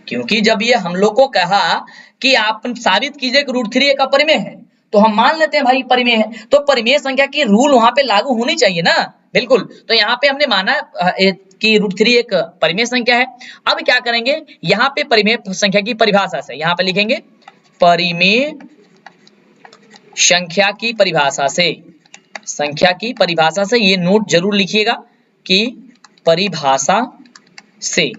क्योंकि जब ये हम लोग को कहा कि आप साबित कीजिए कि √3 एक अपरिमेय है, तो हम मान लेते हैं भाई परिमेय है, तो परिमेय संख्या की रूल वहां पे लागू होनी चाहिए ना। बिल्कुल, तो यहाँ पे हमने माना कि √3 एक परिमेय संख्या है। अब क्या करेंगे, यहाँ पे परिमेय संख्या की परिभाषा से, यहाँ पे लिखेंगे परिमेय संख्या की परिभाषा से, ये नोट जरूर लिखिएगा कि परिभाषा से।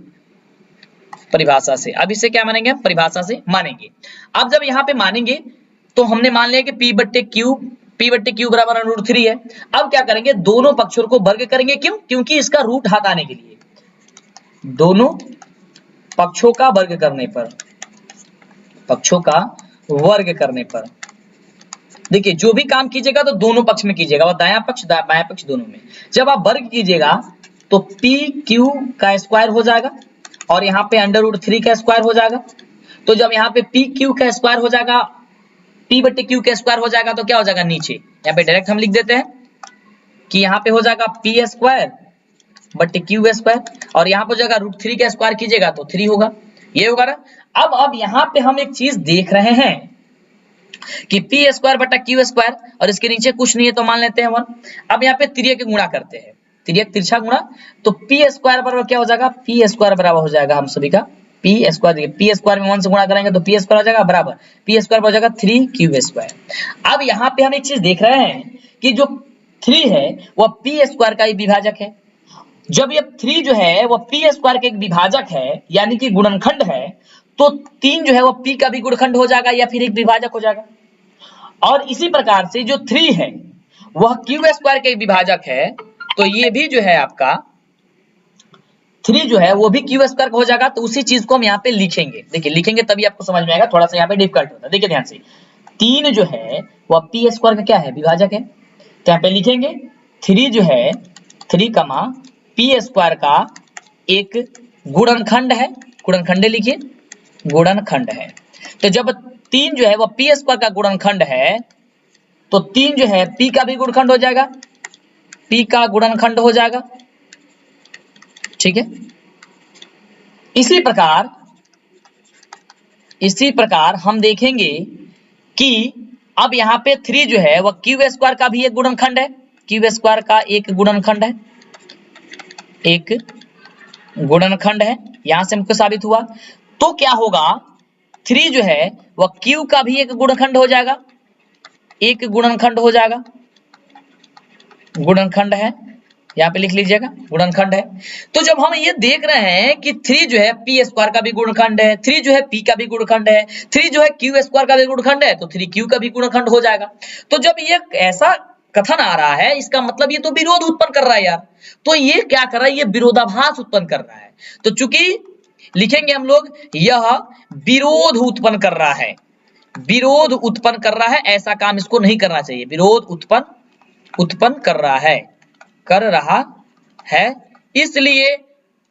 अब इसे क्या मानेंगे, परिभाषा से मानेंगे। अब जब यहाँ पे मानेंगे तो हमने मान लिया कि P/Q बराबर √3 है। अब क्या करेंगे, दोनों पक्षों को वर्ग करेंगे। क्यों, क्योंकि इसका रूट हटाने के लिए, दोनों पक्षों का वर्ग करने पर, देखिए जो भी काम कीजिएगा तो दोनों पक्ष में कीजिएगा, और दायां पक्ष बायां पक्ष दोनों में। जब आप वर्ग कीजिएगा तो PQ का स्क्वायर हो जाएगा और यहाँ पे √3 का स्क्वायर हो जाएगा। तो जब यहाँ पे PQ का स्क्वायर हो जाएगा, P/Q का स्क्वायर हो जाएगा, तो क्या हो जाएगा, नीचे यहाँ पे डायरेक्ट हम लिख देते हैं कि यहाँ पे हो जाएगा P²/Q², और यहाँ पे हो जाएगा √3 का स्क्वायर कीजिएगा तो 3 होगा, ये होगा ना। अब यहाँ पे हम एक चीज देख रहे हैं कि P²/Q², और इसके नीचे कुछ नहीं है तो मान लेते हैं 1। अब यहाँ पे 3 के गुणा करते हैं, तिर्यक तिरछा गुणा, तो पी स्क्वायर बराबर क्या हो जाएगा, पी स्क्वायर बराबर हो जाएगा हम सभी का पी स्क्वायर। देखिए पी स्क्वायर में 1 से गुणा करेंगे तो पी स्क्वायर हो जाएगा बराबर पी स्क्वायर हो जाएगा 3 स्क्वायर। अब यहाँ पे हम एक चीज देख रहे हैं कि जो 3 है वह पी स्क्वायर का एक विभाजक है। जब ये 3 जो है वह पी स्क्वायर का एक विभाजक है यानी कि गुणनखंड है, तो 3 जो है वह पी का भी गुणनखंड हो जाएगा या फिर एक विभाजक हो जाएगा। और इसी प्रकार से जो 3 है वह क्यू स्क्वायर का एक विभाजक है, तो ये भी जो है आपका 3 जो है वो भी क्यू स्क्वायर का हो जाएगा। तो उसी चीज को हम यहाँ पे लिखेंगे, देखिए लिखेंगे तभी आपको समझ में आएगा, थोड़ा सा यहाँ पे डिफिकल्ट होता है। देखिए ध्यान से 3 जो है वह पी स्क्वायर का क्या है, विभाजक है। तो यहाँ पे लिखेंगे 3 जो है 3 कमा पी स्क्वायर का एक गुणनखंड है, गुणनखंड लिखिए गुणनखंड है। तो जब 3 जो है वह पी स्क्वायर का गुणनखंड है तो 3 जो है पी का भी गुणनखंड हो जाएगा, पी का गुणनखंड हो जाएगा, ठीक है। इसी प्रकार हम देखेंगे कि अब यहाँ पे 3 जो है वह क्यू स्क्वायर का भी एक गुणनखंड है, क्यू स्क्वायर का एक गुणनखंड है, एक गुणनखंड है। यहां से हमको साबित हुआ। तो क्या होगा 3 जो है वह क्यू का भी एक गुणनखंड हो जाएगा, एक गुणनखंड हो जाएगा, गुणनखंड है, यहाँ पे लिख लीजिएगा गुणनखंड है। तो जब हम ये देख रहे हैं कि 3 जो है पी स्क्वायर का भी गुणनखंड है, 3 जो है पी का भी गुणनखंड है, 3 जो है क्यू स्क्वायर का भी गुणनखंड है, तो 3 क्यू का भी गुणनखंड हो जाएगा। तो जब ये ऐसा कथन आ रहा है इसका मतलब ये तो विरोध उत्पन्न कर रहा है यार। तो ये क्या कर रहा है, ये विरोधाभास उत्पन्न कर रहा है। तो चूंकि लिखेंगे हम लोग यह विरोध उत्पन्न कर रहा है, विरोध उत्पन्न कर रहा है, ऐसा काम इसको नहीं करना चाहिए। विरोध उत्पन्न कर रहा है इसलिए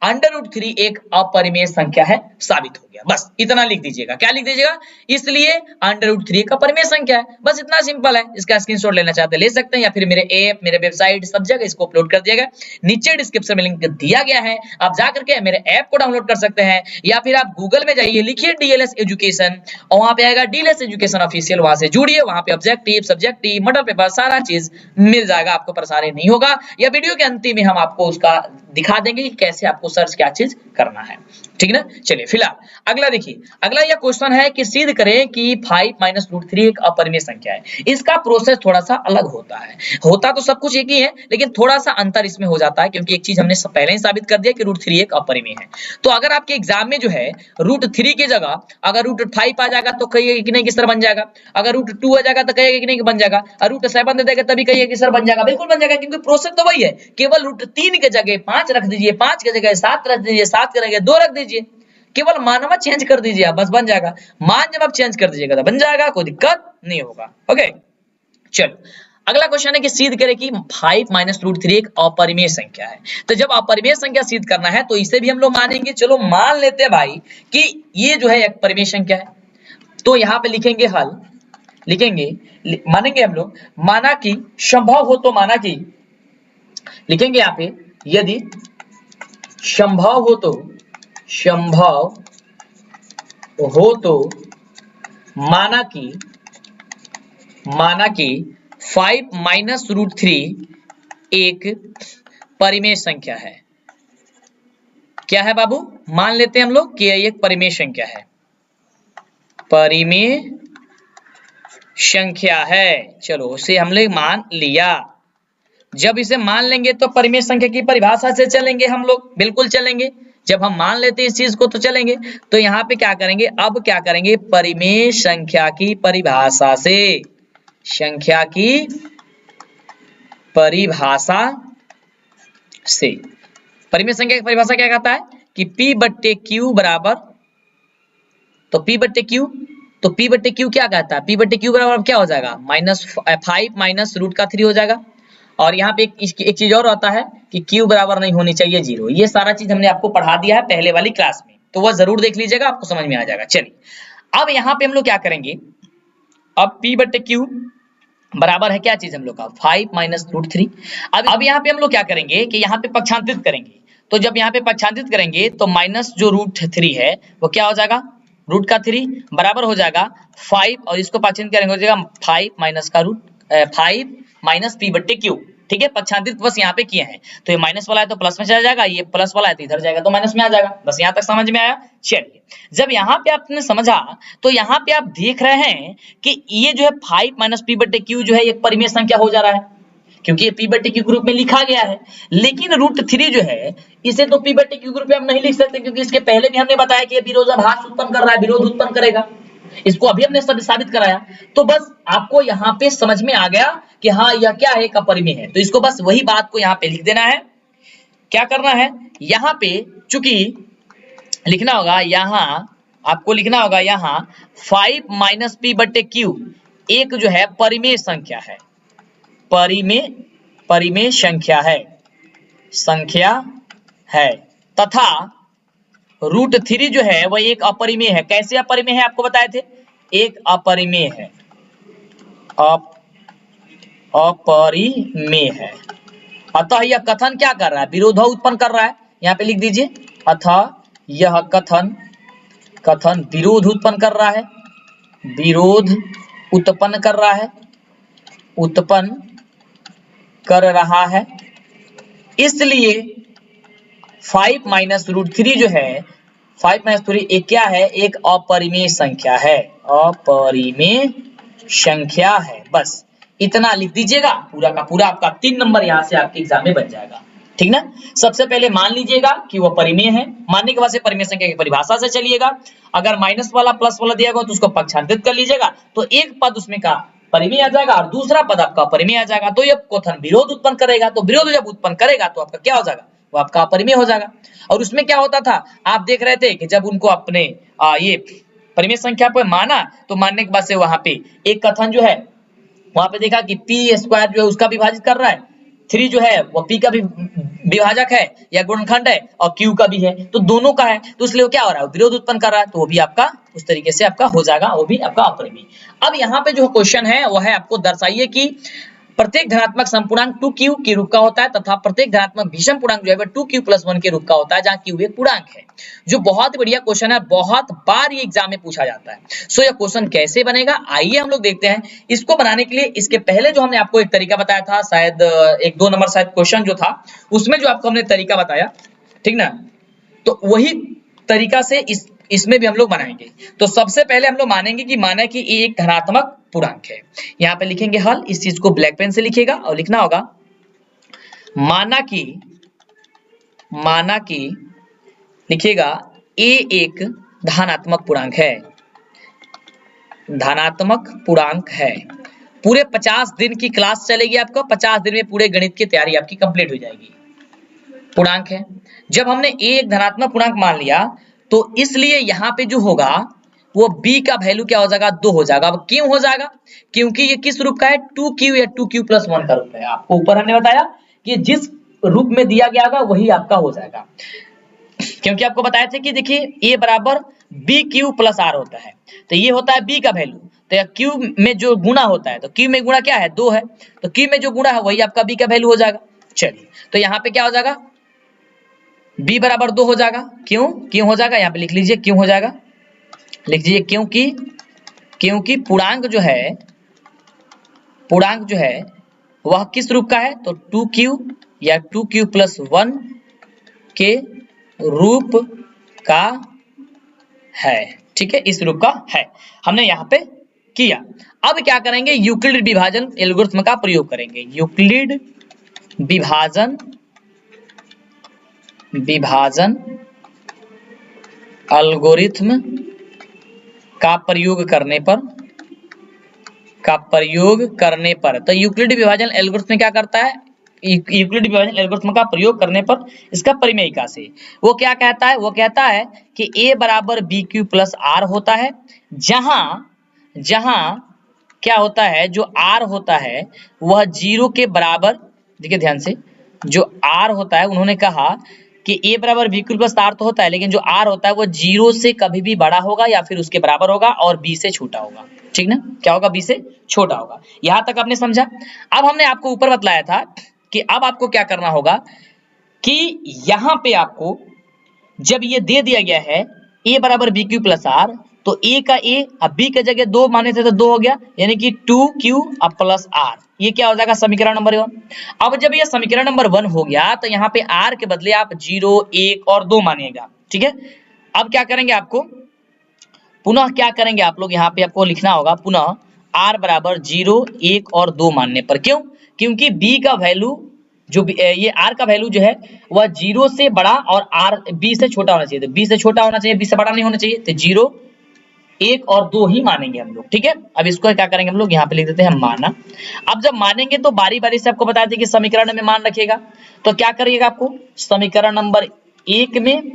√3 एक अपरिमेय संख्या है, साबित हो गया। बस इतना लिख दीजिएगा। क्या लिख दीजिएगा, इसलिए √3 एक अपरिमेय संख्या है। बस इतना सिंपल है। इसका स्क्रीनशॉट लेना चाहते हैं ले सकते हैं, या फिर मेरे ऐप, मेरे वेबसाइट सब जगह इसको अपलोड कर दिया गया, नीचे डिस्क्रिप्शन में लिंक दिया गया है, आप जा करके मेरे ऐप को डाउनलोड कर सकते हैं। या फिर आप गूगल में जाइए, लिखिए डीएलएस एजुकेशन और वहां पे आएगा डीएलएस एजुकेशन ऑफिशियल, वहां से जुड़िए। वहां पे ऑब्जेक्टिव, सब्जेक्टिव, मॉडल पेपर सारा चीज मिल जाएगा, आपको परेशानी नहीं होगा। या वीडियो के अंतिम में हम आपको उसका दिखा देंगे कि कैसे आपको सर्च क्या चीज करना है, ठीक ना। चलिए फिलहाल अगला देखिए, अगला यह क्वेश्चन है कि सिद्ध करें कि 5 - √3 एक अपरिमेय संख्या है। इसका प्रोसेस थोड़ा सा अलग होता है, होता तो सब कुछ एक ही है लेकिन थोड़ा सा अंतर इसमें हो जाता है, क्योंकि एक चीज हमने पहले ही साबित कर दिया कि √3 एक अपरिमेय है। तो अगर आपके एग्जाम में जो है √3 की जगह अगर √5 आ जाएगा तो कहिएगा कि नहीं कि सर बन जाएगा, अगर √2 आ जाएगा तो कहिएगा कि नहीं कि बन जाएगा, और √7 दे देगा तभी कहिएगा कि सर बन जाएगा। बिल्कुल बन जाएगा, क्योंकि प्रोसेस तो वही है, केवल √3 के जगह 5 रख दीजिए, 5 के जगह 7 रख दीजिए, 7 के जगह 2 रख दीजिए, केवल मानवा चेंज कर दीजिए आप, बस बन जाएगा। मान जब आप चेंज कर दीजिएगा तो बन जाएगा, कोई दिक्कत नहीं होगा। ओके चलो अगला क्वेश्चन है कि सिद्ध करें कि 5 - √3 एक अपरिमेय संख्या है। तो जब अपरिमेय संख्या सिद्ध करना है तो इसे भी हम लोग मानेंगे। चलो मान लेते हैं भाई कि ये जो है एक परिमेय संख्या है, तो यहाँ पे लिखेंगे हल, लिखेंगे मानेंगे हम लोग, माना कि संभव हो तो, माना कि लिखेंगे यहाँ पे यदि संभव हो तो, माना कि 5 - √3 एक परिमेय संख्या है। क्या है बाबू, मान लेते हैं हम लोग कि यह एक परिमेय संख्या है, परिमेय संख्या है। चलो उसे हमने मान लिया। जब इसे मान लेंगे तो परिमेय संख्या की परिभाषा से चलेंगे हम लोग, बिल्कुल चलेंगे। जब हम मान लेते हैं इस चीज को तो चलेंगे। तो यहाँ पे क्या करेंगे, अब क्या करेंगे, परिमेय संख्या की परिभाषा से, संख्या की परिभाषा से, परिमेय संख्या की परिभाषा क्या कहता है कि P/Q बराबर, तो P/Q क्या कहता है, P/Q बराबर क्या हो जाएगा, -5 - √3 हो जाएगा। और यहाँ पे एक चीज और आता है कि Q बराबर नहीं होनी चाहिए 0। ये सारा चीज हमने आपको पढ़ा दिया है पहले वाली क्लास में, तो वह जरूर देख लीजिएगा, आपको समझ में आ जाएगा। चलिए अब यहाँ पे हम लोग क्या करेंगे, अब P/Q बराबर है क्या चीज हम लोग का, 5 - √3। अब यहाँ पे हम लोग क्या करेंगे कि यहाँ पे पक्षांतरित करेंगे। तो जब यहाँ पे पक्षांतरित करेंगे तो माइनस जो √3 है वो क्या हो जाएगा, √3 बराबर हो जाएगा 5, और इसको पक्षांतरित करेंगे हो जाएगा 5 - P/Q। ठीक है, पक्षांतरित बस यहाँ पे किए हैं। तो ये माइनस वाला है तो प्लस में चला जाएगा, ये प्लस वाला है तो इधर जाएगा तो माइनस में आ जाएगा। बस यहाँ तक समझ में आया। चलिए, जब यहाँ पे आपने समझा तो यहाँ पे आप देख रहे हैं कि ये जो है 5 माइनस पी बटे क्यू जो है एक परिमेय संख्या हो जा रहा है, क्योंकि ये पी बटे क्यू ग्रुप में लिखा गया है। लेकिन √3 जो है इसे तो पी बटे क्यू ग्रुप में हम नहीं लिख सकते, क्योंकि इसके पहले भी हमने बताया कि ये विरोधाभास उत्पन्न कर रहा है, विरोध उत्पन्न करेगा। इसको अभी हमने साबित कराया। तो बस आपको यहाँ पे समझ में आ गया कि हाँ यह क्या है, एक अपरिमेय है। तो इसको बस वही बात को यहाँ पे लिख देना है। क्या करना है, यहाँ पे चूंकि लिखना होगा, यहाँ आपको लिखना होगा यहाँ 5 माइनस पी बटे क्यू एक जो है परिमेय संख्या है, परिमेय संख्या है तथा √3 जो है वह एक अपरिमेय है। कैसे अपरिमेय है आपको बताए थे, एक अपरिमेय है, अपरिमेय है। अतः यह कथन क्या कर रहा है, विरोध उत्पन्न कर रहा है। यहाँ पे लिख दीजिए, अतः यह कथन विरोध उत्पन्न कर रहा है, विरोध उत्पन्न कर रहा है, उत्पन्न कर रहा है। इसलिए 5 माइनस √3 जो है, 5 माइनस 3 एक क्या है, एक अपरिमेय संख्या है, अपरिमेय संख्या है। बस इतना लिख दीजिएगा, पूरा का पूरा आपका 3 नंबर यहाँ से आपके एग्जाम में बन जाएगा। ठीक ना। सबसे पहले मान लीजिएगा कि वह परिमेय है, मानने के बाद से परिमेय संख्या की परिभाषा से चलिएगा। अगर माइनस वाला प्लस वाला दिया गया तो उसको पक्षांतरित कर लीजिएगा, तो एक पद उसमें का परिमेय आ जाएगा और दूसरा पद आपका अपरिमेय आ जाएगा। तो ये कथन विरोध उत्पन्न करेगा, तो विरोध जब उत्पन्न करेगा तो आपका क्या हो जाएगा, वो आपका अपरिमेय हो जाएगा। और उसमें क्या होता था, आप देख रहे थे कि जब उनको अपने ये परिमेय संख्या पर माना, तो मानने के बाद से वहां पे एक कथन जो है वहां पे देखा कि p स्क्वायर जो है उसका विभाजित कर रहा है, 3 जो है वो p का भी विभाजक है या गुणनखंड है और q का भी है, तो दोनों का है, तो इसलिए वो क्या हो रहा है, विरोध उत्पन्न कर रहा है। तो वो भी आपका उस तरीके से आपका हो जाएगा, वो भी आपका अपरिमेय। अब यहाँ पे जो क्वेश्चन है वह है, आपको दर्शाइए कि प्रत्येक धनात्मक समपूर्णांक 2q के रूप का होता है तथा प्रत्येक धनात्मक विषम पूर्णांक जो है 2q + 1 के रूप का होता है, जहां q एक पूर्णांक है। जो बहुत बढ़िया क्वेश्चन है, बहुत बार ये एग्जाम में पूछा जाता है। सो यह क्वेश्चन कैसे बनेगा, आइए हम लोग देखते हैं। इसको बनाने के लिए इसके पहले जो हमने आपको एक तरीका बताया था, शायद 1-2 नंबर शायद क्वेश्चन जो था उसमें जो आपको हमने तरीका बताया, ठीक ना, तो वही तरीका से इसमें भी हम लोग बनाएंगे। तो सबसे पहले हम लोग मानेंगे कि माना कि ये एक धनात्मक पूर्णांक है। यहाँ पे लिखेंगे हल, इस चीज को ब्लैक पेन से लिखिएगा और लिखना होगा माना कि लिखिएगा a एक धनात्मक पूर्णांक है, धनात्मक पूर्णांक है। पूरे 50 दिन की क्लास चलेगी आपका, 50 दिन में पूरे गणित की तैयारी आपकी कंप्लीट हो जाएगी। पूर्णांक है, जब हमने a एक धनात्मक पूर्णांक मान लिया तो इसलिए यहाँ पे जो होगा वो b का वैल्यू क्या हो जाएगा, 2 हो जाएगा। अब क्यों हो जाएगा, क्योंकि ये किस रूप का है, 2q या 2q + 1 का रूप है। आपको ऊपर हमने बताया कि जिस रूप में दिया गया होगा वही आपका हो जाएगा, क्योंकि आपको बताया था कि देखिए a बराबर bq + r होता है, तो ये होता है b का वैल्यू, तो q में जो गुणा होता है, तो q में गुणा क्या है, 2 है, तो q में जो गुणा है वही आपका b का वैल्यू हो जाएगा। चलिए, तो यहाँ पे क्या हो जाएगा, b बराबर 2 हो जाएगा। क्यों हो जाएगा, यहाँ पे लिख लीजिए क्यों हो जाएगा, लिख दीजिए क्योंकि पूर्णांक जो है वह किस रूप का है, तो 2q या 2q + 1 के रूप का है। ठीक है, इस रूप का है, हमने यहाँ पे किया। अब क्या करेंगे, यूक्लिड विभाजन एल्गोरिथ्म का प्रयोग करेंगे। यूक्लिड विभाजन एल्गोरिथ्म का प्रयोग करने पर तो यूक्लिड विभाजन एल्गोरिथ्म क्या करता है, यूक्लिड विभाजन एल्गोरिथ्म का प्रयोग करने पर इसका परिमेयिका से वो क्या कहता है, वो कहता है कि a बराबर bq + r होता है, जहां क्या होता है, जो r होता है वह 0 के बराबर। देखिए ध्यान से, जो r होता है उन्होंने कहा कि a बराबर bq + r तो होता है, लेकिन जो r होता है वो 0 से कभी भी बड़ा होगा या फिर उसके बराबर होगा और b से छोटा होगा। ठीक ना, क्या होगा, b से छोटा होगा। यहां तक आपने समझा। अब हमने आपको ऊपर बतलाया था कि अब आपको क्या करना होगा कि यहाँ पे आपको जब ये दे दिया गया है a बराबर bq + r, तो ए का ए, अब बी की जगह 2 माने थे तो 2 हो गया, यानी कि 2q अब प्लस r, ये क्या हो जाएगा समीकरण नंबर 1। अब जब ये समीकरण नंबर 1 हो गया तो यहाँ पे r के बदले आप 0, 1 और 2 मानिएगा, ठीक है। अब क्या करेंगे, आपको पुनः क्या करेंगे आप लोग, यहाँ पे आपको लिखना होगा पुनः r बराबर 0, 1 और 2 मानने पर। क्यों? क्योंकि b का वैल्यू जो ये r का वैल्यू जो है वह 0 से बड़ा और r b से छोटा होना चाहिए, तो b से छोटा होना चाहिए, b से बड़ा नहीं होना चाहिए, तो 0, 1 और 2 ही मानेंगे हम लोग, ठीक है। अब इसको क्या करेंगे हम लोग, यहाँ पे लिख देते हैं माना। अब जब मानेंगे तो बारी बारी से आपको बता दें कि समीकरण में मान रखिएगा, तो क्या करिएगा, आपको समीकरण नंबर 1 में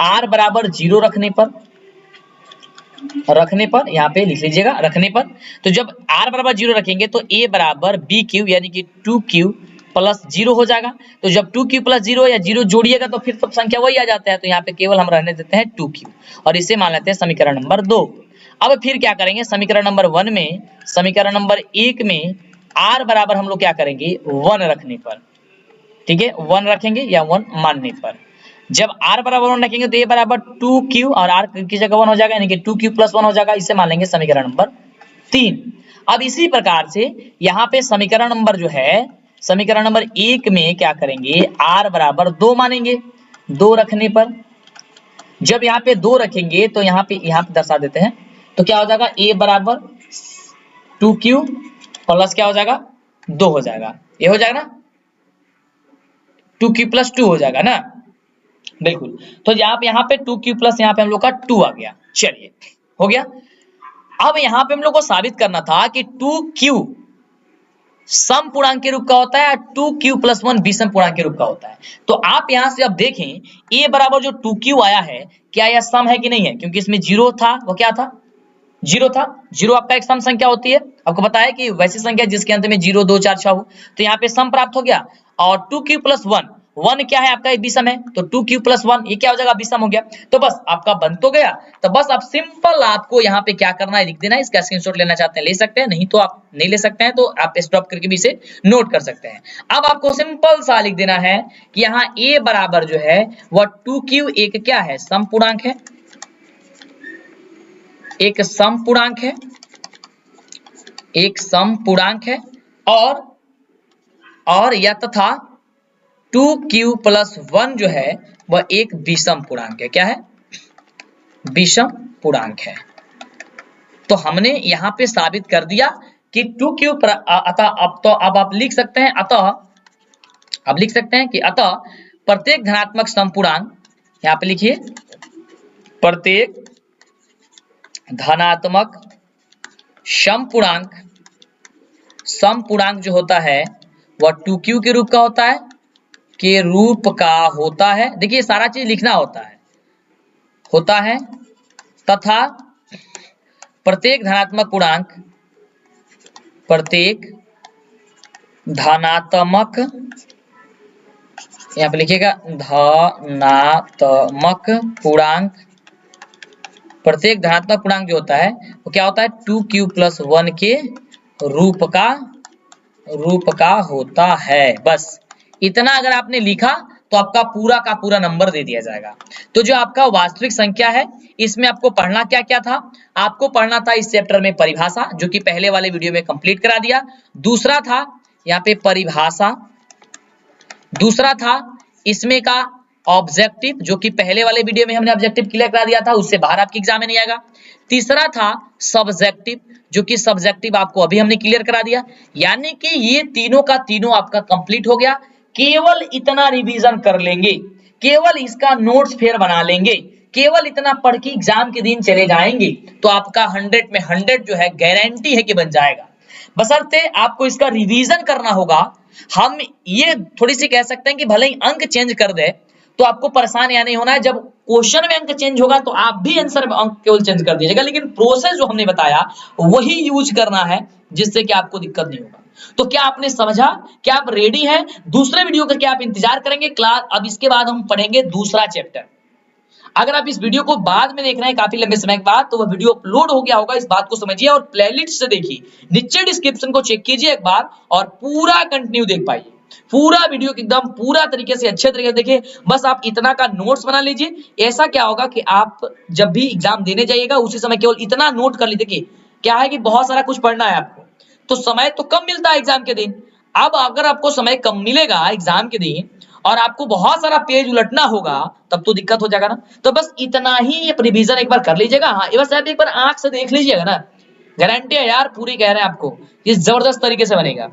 r बराबर 0 रखने पर यहाँ पे लिख लीजिएगा, रखने पर, तो जब r बराबर 0 रखेंगे तो a बराबर b क्यूब यानी कि 2q प्लस 0 हो जाएगा। तो जब 2q प्लस 0 या 0 जोड़िएगा तो फिर सब संख्या वही आ जाता है, तो यहाँ पे केवल हम रहने देते हैं 2q और इसे मान लेते हैं समीकरण नंबर 2। अब फिर क्या करेंगे, समीकरण नंबर 1 में, समीकरण नंबर 1 में r बराबर हम लोग क्या करेंगे 1 रखने पर, ठीक है, 1 रखेंगे या 1 मानने पर। जब r बराबर 1 रखेंगे तो a बराबर 2q और r की जगह 1 हो जाएगा, यानी कि 2q प्लस 1 हो जाएगा, इसे मान लेंगे समीकरण नंबर 3। अब इसी प्रकार से यहाँ पे समीकरण नंबर जो है, समीकरण नंबर 1 में क्या करेंगे, r बराबर 2 मानेंगे, 2 रखने पर। जब यहाँ पे 2 रखेंगे तो यहाँ पे दर्शा देते हैं, तो क्या हो जाएगा, a बराबर 2q प्लस क्या हो जाएगा 2 हो जाएगा, ये हो जाएगा ना, 2q प्लस 2 हो जाएगा ना, बिल्कुल। तो यहाँ पे 2q प्लस यहाँ पे हम लोग का 2 आ गया, चलिए हो गया। अब यहाँ पे हम लोग को साबित करना था कि 2q सम पूर्णांक के रूप का होता है, 2q प्लस 1 विषम पूर्णांक के रूप का होता है। तो आप यहाँ से अब देखें, a बराबर जो 2q आया है, क्या यह सम है कि नहीं है, क्योंकि इसमें 0 था, वो क्या था 0 था, 0 आपका एक सम संख्या होती है, आपको पता है कि वैसी संख्या जिसके अंत में 0, 2, 4, 6 हो, तो यहाँ पे सम प्राप्त हो गया। और 2q प्लस 1 क्या है आपका, विषम है, तो 2q प्लस 1 ये क्या हो जाएगा, विषम हो गया। तो बस आपका बन तो गया, तो बस आप सिंपल आपको यहाँ पे क्या करना है, लिख देना है। इसका स्क्रीनशॉट लेना चाहते हैं ले सकते हैं, नहीं तो आप नहीं ले सकते हैं, तो आप स्टॉप करके भी इसे नोट कर सकते हैं। अब आपको सिंपल सा लिख देना है कि यहाँ a बराबर जो है वह 2q एक क्या है, सम पूर्णांक है, एक सम पूर्णांक है, एक सम पूर्णांक है, और या तथा 2q प्लस 1 जो है वह एक विषम पूर्णांक है। क्या है, विषम पूर्णांक है। तो हमने यहाँ पे साबित कर दिया कि 2q अतः अब आप लिख सकते हैं, अब लिख सकते हैं कि अतः प्रत्येक धनात्मक समपूर्णांक, यहाँ पे लिखिए प्रत्येक धनात्मक समपूर्णांक जो होता है वह 2q के रूप का होता है, देखिए सारा चीज लिखना होता है तथा प्रत्येक धनात्मक पूर्णांक, प्रत्येक धनात्मक, यहाँ पे लिखिएगा धनात्मक पूर्णांक, प्रत्येक धनात्मक पूर्णांक जो होता है वो क्या होता है, 2q प्लस 1 के रूप का होता है। बस इतना अगर आपने लिखा तो आपका पूरा का पूरा नंबर दे दिया जाएगा। तो जो आपका वास्तविक संख्या है, इसमें आपको पढ़ना क्या क्या था, आपको पढ़ना था इस चैप्टर में परिभाषा, जो कि पहले वाले वीडियो में कंप्लीट करा दिया। दूसरा था यहाँ पे परिभाषा, दूसरा था इसमें का ऑब्जेक्टिव, जो कि पहले वाले वीडियो में हमने ऑब्जेक्टिव क्लियर करा दिया था, उससे बाहर आपके एग्जाम में नहीं आएगा। तीसरा था सब्जेक्टिव, जो कि सब्जेक्टिव आपको अभी हमने क्लियर करा दिया। यानी कि ये तीनों का तीनों आपका कंप्लीट हो गया। केवल इतना रिवीजन कर लेंगे, केवल इसका नोट्स फेर बना लेंगे, केवल इतना पढ़ के एग्जाम के दिन चले जाएंगे तो आपका 100 में 100 जो है गारंटी है कि बन जाएगा। बशर्ते आपको इसका रिवीजन करना होगा। हम ये थोड़ी सी कह सकते हैं कि भले ही अंक चेंज कर दे तो आपको परेशान या नहीं होना है। जब क्वेश्चन में अंक चेंज होगा तो आप भी आंसर में अंक केवल चेंज कर दीजिएगा, लेकिन प्रोसेस जो हमने बताया वही यूज करना है, जिससे कि आपको दिक्कत नहीं होगा। तो क्या आपने समझा, क्या आप रेडी हैं? दूसरे वीडियो का क्या आप इंतजार करेंगे क्लास? अब इसके बाद हम पढ़ेंगे दूसरा चैप्टर। अगर आप इस वीडियो को बाद में देख रहे हैं काफी लंबे समय के बाद, तो वह वीडियो अपलोड हो गया होगा, इस बात को समझिए और प्लेलिस्ट से देखिए, नीचे डिस्क्रिप्शन को चेक कीजिए एक बार और पूरा कंटिन्यू देख पाइए। पूरा वीडियो एकदम पूरा तरीके से अच्छे तरीके से देखिए। बस आप इतना का नोट्स बना लीजिए। ऐसा क्या होगा कि आप जब भी एग्जाम देने जाइएगा उसी समय केवल इतना नोट कर लीजिए। देखिए क्या है कि बहुत सारा कुछ पढ़ना है आपको, तो समय तो कम मिलता है एग्जाम के दिन। अब अगर आपको समय कम मिलेगा एग्जाम के दिन और आपको बहुत सारा पेज उलटना होगा, तब तो दिक्कत हो जाएगा ना। तो बस इतना ही रिवीजन एक बार कर लीजिएगा। हाँ, ये बस आप एक बार आंख से देख लीजिएगा ना, गारंटी है यार, पूरी कह रहे हैं आपको, ये जबरदस्त तरीके से बनेगा,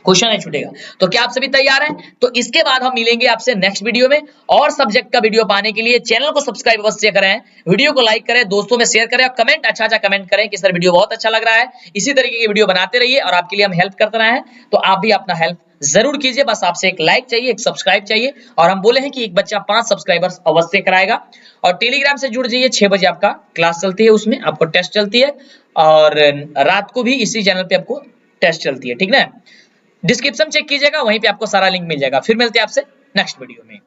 क्वेश्चन नहीं छूटेगा। तो क्या आप सभी तैयार हैं? तो इसके बाद हम मिलेंगे आपसे नेक्स्ट वीडियो में। और सब्जेक्ट का वीडियो पाने के लिए चैनल को सब्सक्राइब अवश्य करें, वीडियो को लाइक करें, दोस्तों में शेयर करें और कमेंट अच्छा कमेंट करें कि सर वीडियो बहुत अच्छा लग रहा है। इसी तरीके की वीडियो बनाते रहिए और आपके लिए हम हेल्प करते रहे हैं, तो आप भी अपना हेल्प जरूर कीजिए। बस आपसे एक लाइक चाहिए, एक सब्सक्राइब चाहिए, और हम बोले हैं कि एक बच्चा 5 सब्सक्राइबर्स अवश्य कराएगा। और टेलीग्राम से जुड़ जाइए, 6 बजे आपका क्लास चलती है, उसमें आपको टेस्ट चलती है, और रात को भी इसी चैनल पे आपको टेस्ट चलती है, ठीक ना। डिस्क्रिप्शन चेक कीजिएगा, वहीं पे आपको सारा लिंक मिल जाएगा। फिर मिलते हैं आपसे नेक्स्ट वीडियो में।